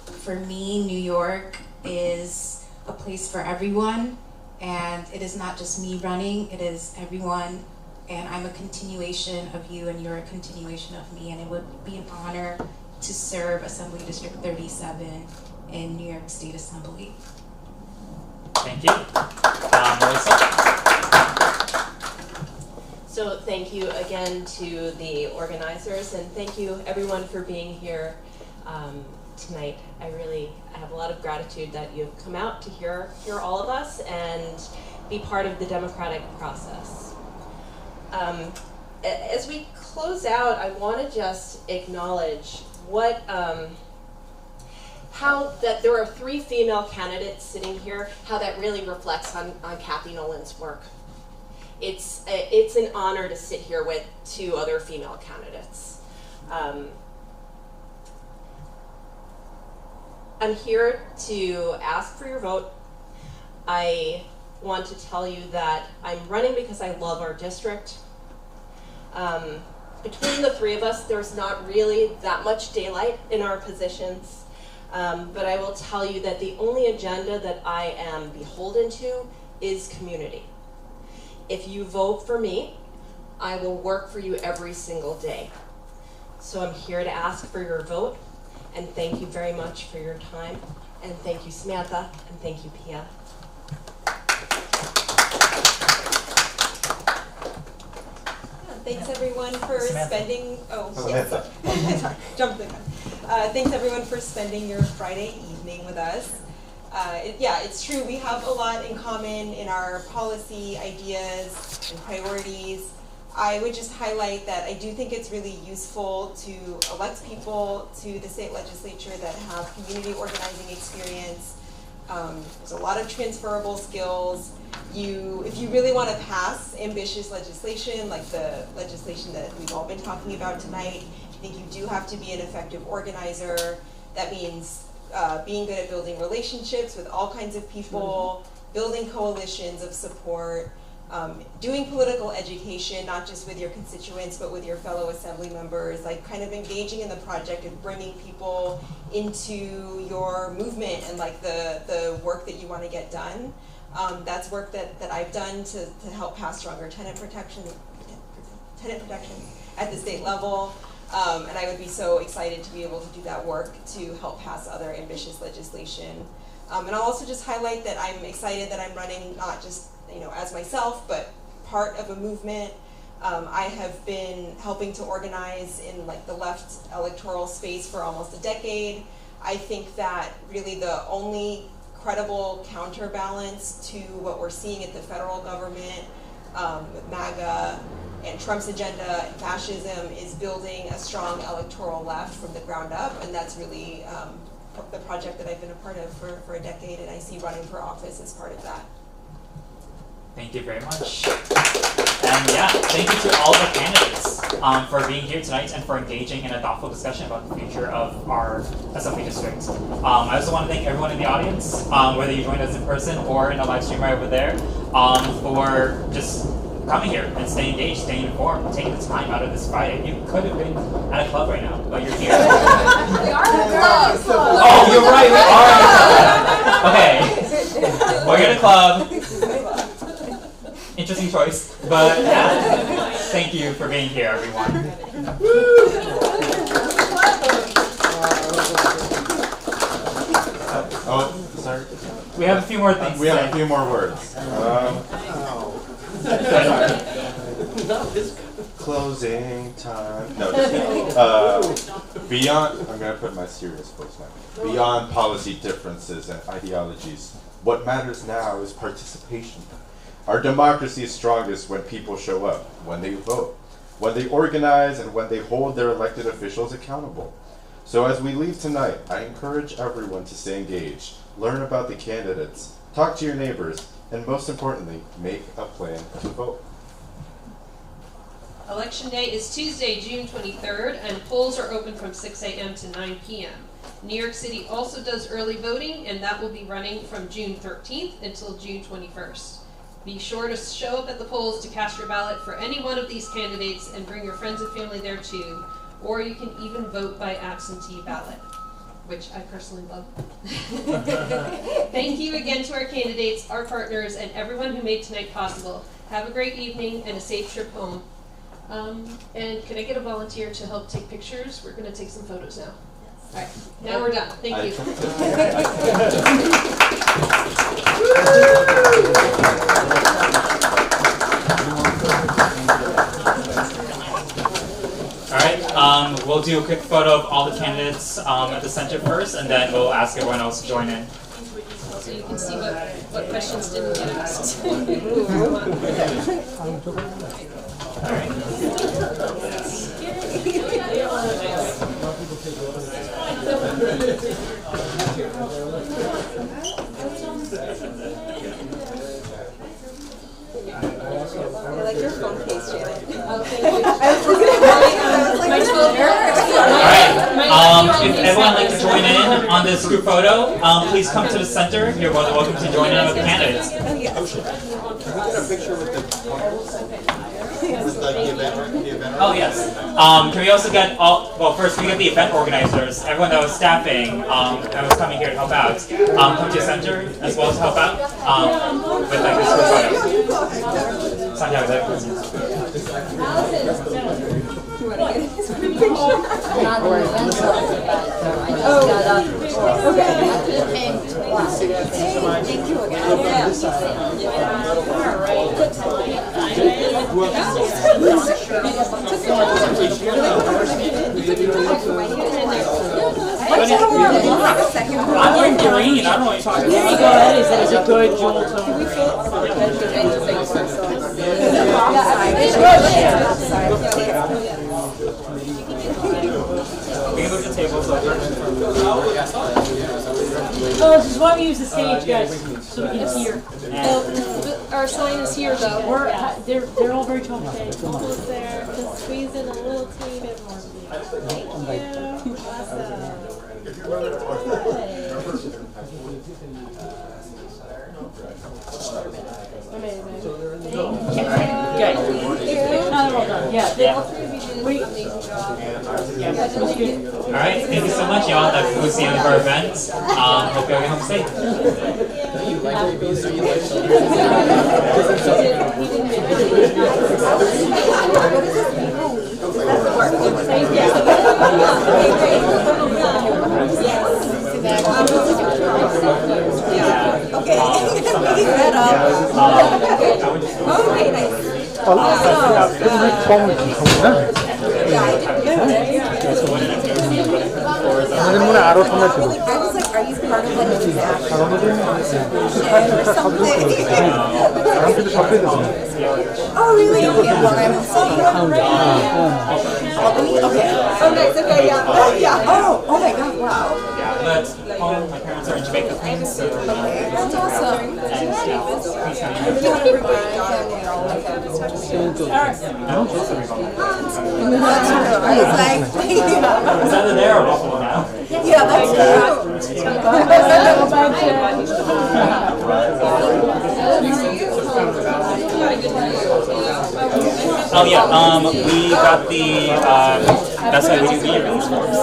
for me, New York is a place for everyone, and it is not just me running, it is everyone, and I'm a continuation of you, and you're a continuation of me, and it would be an honor to serve Assembly District 37 in New York State Assembly. Thank you. Melissa? So thank you again to the organizers, and thank you everyone for being here tonight. I have a lot of gratitude that you've come out to hear all of us and be part of the democratic process. As we close out, I want to just acknowledge how that there are 3 female candidates sitting here, how that really reflects on Kathy Nolan's work. It's an honor to sit here with 2 other female candidates. I'm here to ask for your vote. I want to tell you that I'm running because I love our district. Between the 3 of us, there's not really that much daylight in our positions. But I will tell you that the only agenda that I am beholden to is community. If you vote for me, I will work for you every single day. So I'm here to ask for your vote, and thank you very much for your time. And thank you, Samantha, and thank you, Pia. Thanks everyone for spending. Samantha. Yes. Sorry, jumped the gun. Thanks everyone for spending your Friday evening with us. It's true. We have a lot in common in our policy ideas and priorities. I would just highlight that I do think it's really useful to elect people to the state legislature that have community organizing experience. There's a lot of transferable skills. If you really want to pass ambitious legislation, like the legislation that we've all been talking about tonight, I think you do have to be an effective organizer. That means being good at building relationships with all kinds of people, building coalitions of support, doing political education, not just with your constituents, but with your fellow assembly members, like kind of engaging in the project and bringing people into your movement and like the work that you want to get done. That's work that I've done to help pass stronger tenant protections at the state level. And I would be so excited to be able to do that work to help pass other ambitious legislation. And I'll also just highlight that I'm excited that I'm running not just as myself, but part of a movement. I have been helping to organize in like the left electoral space for almost a decade. I think that really the only credible counterbalance to what we're seeing at the federal government with MAGA and Trump's agenda and fascism is building a strong electoral left from the ground up, and that's really the project that I've been a part of for a decade, and I see running for office as part of that. Thank you very much. And yeah, thank you to all the candidates for being here tonight and for engaging in a thoughtful discussion about the future of our assembly district. I also want to thank everyone in the audience, whether you joined us in person or in a live stream right over there, for just coming here and staying engaged, staying informed, taking the time out of this Friday. You could have been at a club right now, but you're here. We are in a club. Oh, you're right, we are in a club. Okay. We're in a club. Interesting choice, but yeah. Thank you for being here, everyone. Oh, sorry. We have a few more things. We have a few more words. Closing time. No, just kidding. Beyond, I'm going to put my serious voice now. Beyond policy differences and ideologies, what matters now is participation. Our democracy is strongest when people show up, when they vote, when they organize, and when they hold their elected officials accountable. So as we leave tonight, I encourage everyone to stay engaged, learn about the candidates, talk to your neighbors, and most importantly, make a plan to vote. Election Day is Tuesday, June 23rd, and polls are open from 6 a.m. to 9 p.m. New York City also does early voting, and that will be running from June 13th until June 21st. Be sure to show up at the polls to cast your ballot for any one of these candidates and bring your friends and family there too, or you can even vote by absentee ballot, which I personally love. Thank you again to our candidates, our partners, and everyone who made tonight possible. Have a great evening and a safe trip home. And can I get a volunteer to help take pictures? We're going to take some photos now. All right, now we're done. Thank you. All right, we'll do a quick photo of all the candidates at the center first, and then we'll ask everyone else to join in. So you can see what questions didn't get asked. All right. I like your phone case, Janet. Oh, thank you. All right. If everyone would like to join in on this group photo, please come to the center. You're more than welcome to join in with the candidates. Ocean, can we get a picture with the event? Oh yes. Can we also get well, first we get the event organizers, everyone that was staffing, that was coming here to help out, come to the center as well to help out with like this group photo. Sometimes Thank you again. I'm wearing green. I don't know what you're talking about. There you go. That is a good Joel tone. We can move the tables over. Oh, just why don't we use the stage, guys, so we can just hear. Our sign is here, though. They're all very tall today. Almost there. Just squeeze in a little teeny bit more, please. Thank you. Awesome. Amazing. Okay. Now they're all done. Yeah. Wait. All right, thank you so much, y'all. That concludes the end of our event. Hope y'all get home safe. Okay. Okay, nice. আমাদের মনে আরো সময় ছিল I was like, are you part of like a disaster or something? আমি কিন্তু সবটাই দেখি Oh, really? Okay, well, I'm okay. Oh, nice. Okay, yeah. Yeah. Oh my God, wow. But my parents are in Jamaica, so That's awesome. I was like, it's either there or Buffalo now. yeah, that's true. Oh yeah, we got the that's why we do media release forms.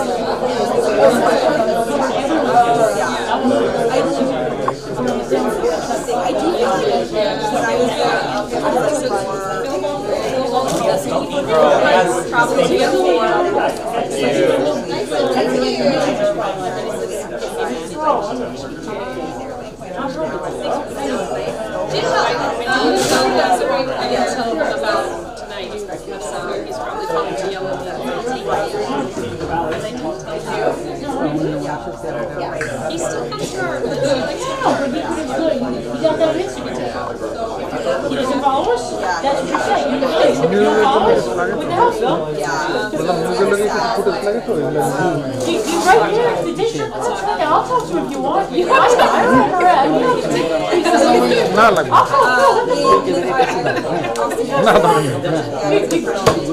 I do feel like when I was He's still kind of short. He got that Instagram. He doesn't follow us? That's what you're saying. You don't follow us? What the hell, Phil? He's right here at the district. I'll talk to him if you want. You have to. I don't know. I'll talk to him.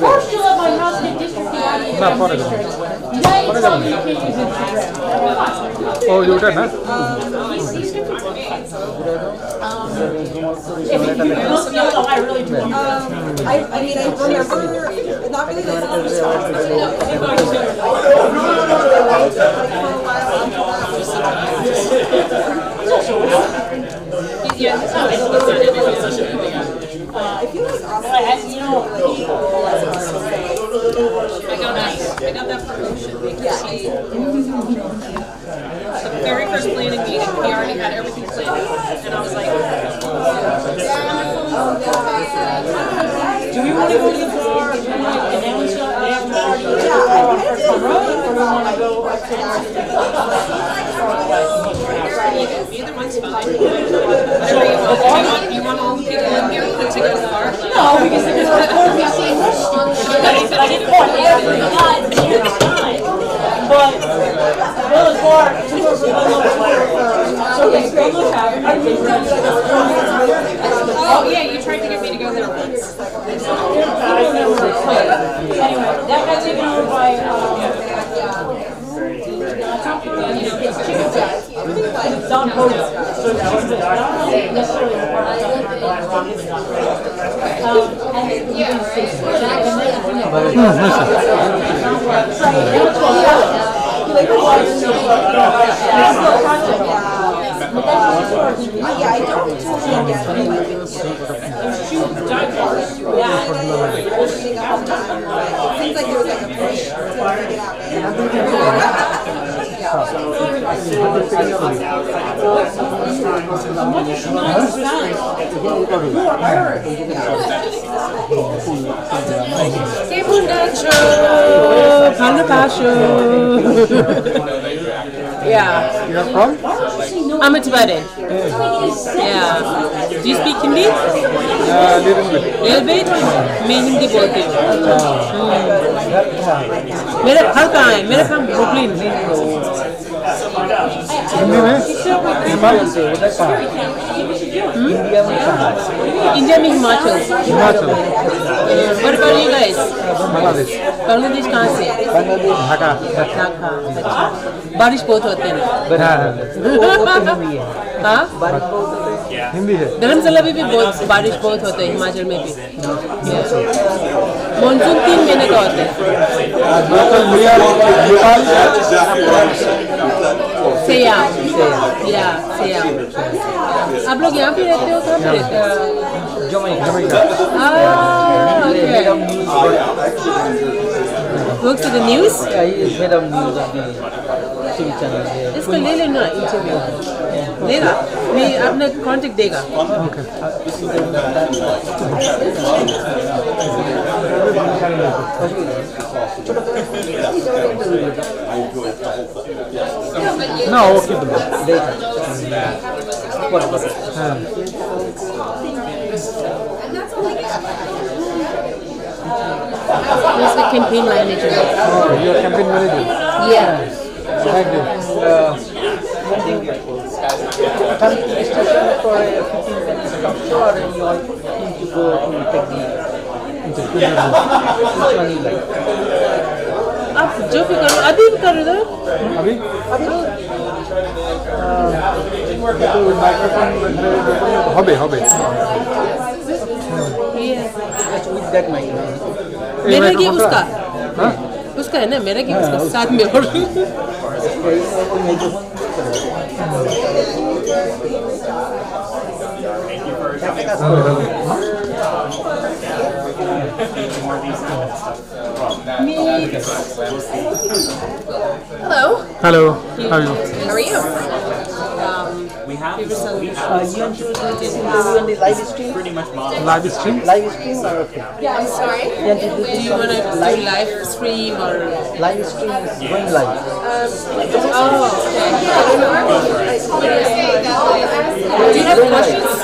First you let my house get district. Oh, you did, huh? If you look, no, I really do. I mean, I remember, not really like I feel like you know, I got that promotion because the very first planning meeting, he already had everything planned, and I was like, do we want to go to the bar and like announce it after our road, or do we want to go up to either one's fine. Whatever you want. You want all the people in here to go to the bar? No, because there's no point in saying this. I didn't want every night, every time. But Bill is bar, so yes, go look at it. Oh yeah, you tried to get me to go there once. Anyway, that got taken over by Don Hogan. So it's not necessarily a part of yeah, I don't totally get it. Seems like there was like a push to get out Yeah. You're from? I'm a Tibetan. Yeah. Do you speak Hindi? Little bit. Little bit? मैं हिंदी बोलती हूँ. मेरा घर कहाँ है? मेरा घर Brooklyn. Hindi में? नेपाल से उधर कहाँ? इंडिया में कहाँ? India में Himachal. Himachal. What about you guys? Bangladesh. Bangladesh कहाँ से? बांग्लादेश ढाका. ढाका. अच्छा. बारिश बहुत होते हैं. हाँ? हिंदी है. धर्मशाला में भी बहुत बारिश बहुत होते हैं, हिमाचल में भी. मानसून 3 महीने का होता है. सेयाम. आप लोग यहाँ पे रहते हो? कहाँ पे रहते हो? Jamaica. Okay. Works for the news? Yeah, he is head of news. TV channel है इसको ले लेना इंटरव्यू लेगा मैं अपना कांटेक्ट देगा ओके ना okay Who's the campaign manager? Oh, you're a campaign manager? Yeah. Thank you. Can you stay for a 15 minutes talk show or you all need to go to take the interview? Which one you like? आप जो भी करो अभी भी कर रहे हो अभी माइक्रोफोन হবে হবে with that mic मेरा की उसका उसका है ना मेरा की उसका साथ में और Hello. Hello. How are you? How are you? We have you on the live stream? pretty much Live stream? Live stream or okay? Yeah, I'm sorry. Do you want to do live stream or live stream is going live? Do you have questions?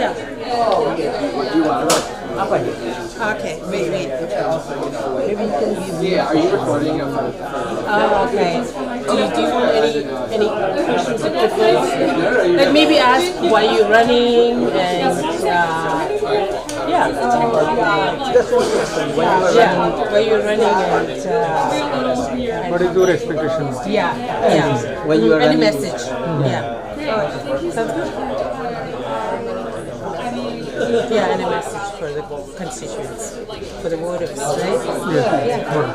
Yeah. Okay, wait. Maybe you can give me. Are you recording? Okay. Do you want any questions? Like maybe ask why you're running and yeah. Just one question. Why you're running and what is your expectation? Yeah. When you are Any running. message? Yeah. Sounds good. Yeah, and a message for the constituents, for the voters, right? Yeah. Sure.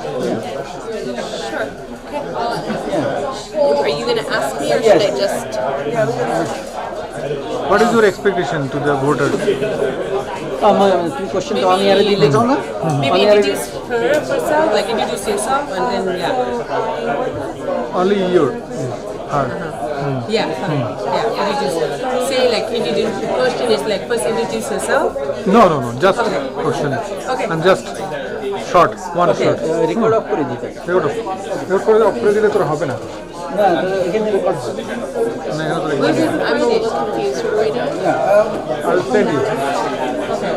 Okay. Are you going to ask me or should I just... What is your expectation to the voters? Question maybe introduce herself, like introduce yourself and then, yeah. Only your. Yeah, introduce. Say like introduce. The question is like first introduce yourself. No. Just question. Okay. And just short. One short. Record off করে দিতে। Record off করে দিলে তোর হবে না। না, এখানে record হবে। না, এখানে তো I'm a little confused right now. Yeah. I'll send you. Okay.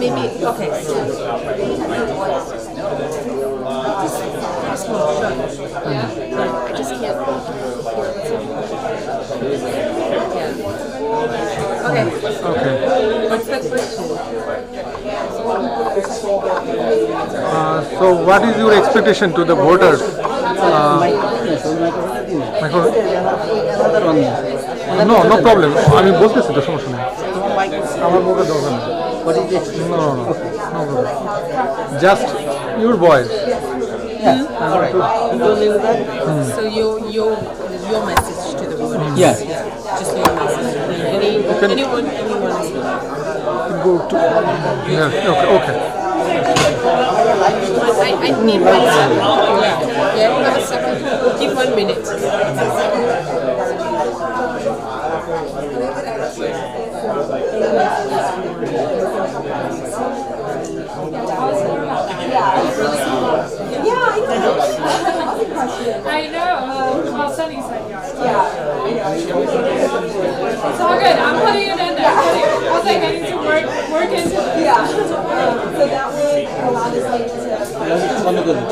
Maybe. Okay. Small shot. I just can't. Yeah. Okay. What's the question? So what is your expectation to the voters? No problem. আমি বলতেছি তো সমস্যা নেই আমার বলার দরকার নেই No problem. Just your voice. So your message to the voters. Yes. Just your message. Anyone. Go to. Yeah. Okay. I need 1 second. Yeah. Have a second. Give 1 minute. I know. Well, Sunny said yours. It's all good. I'm putting it in there. I was like, I need to work into it. Yeah. So that would allow this lady to. বন্ধ করুন।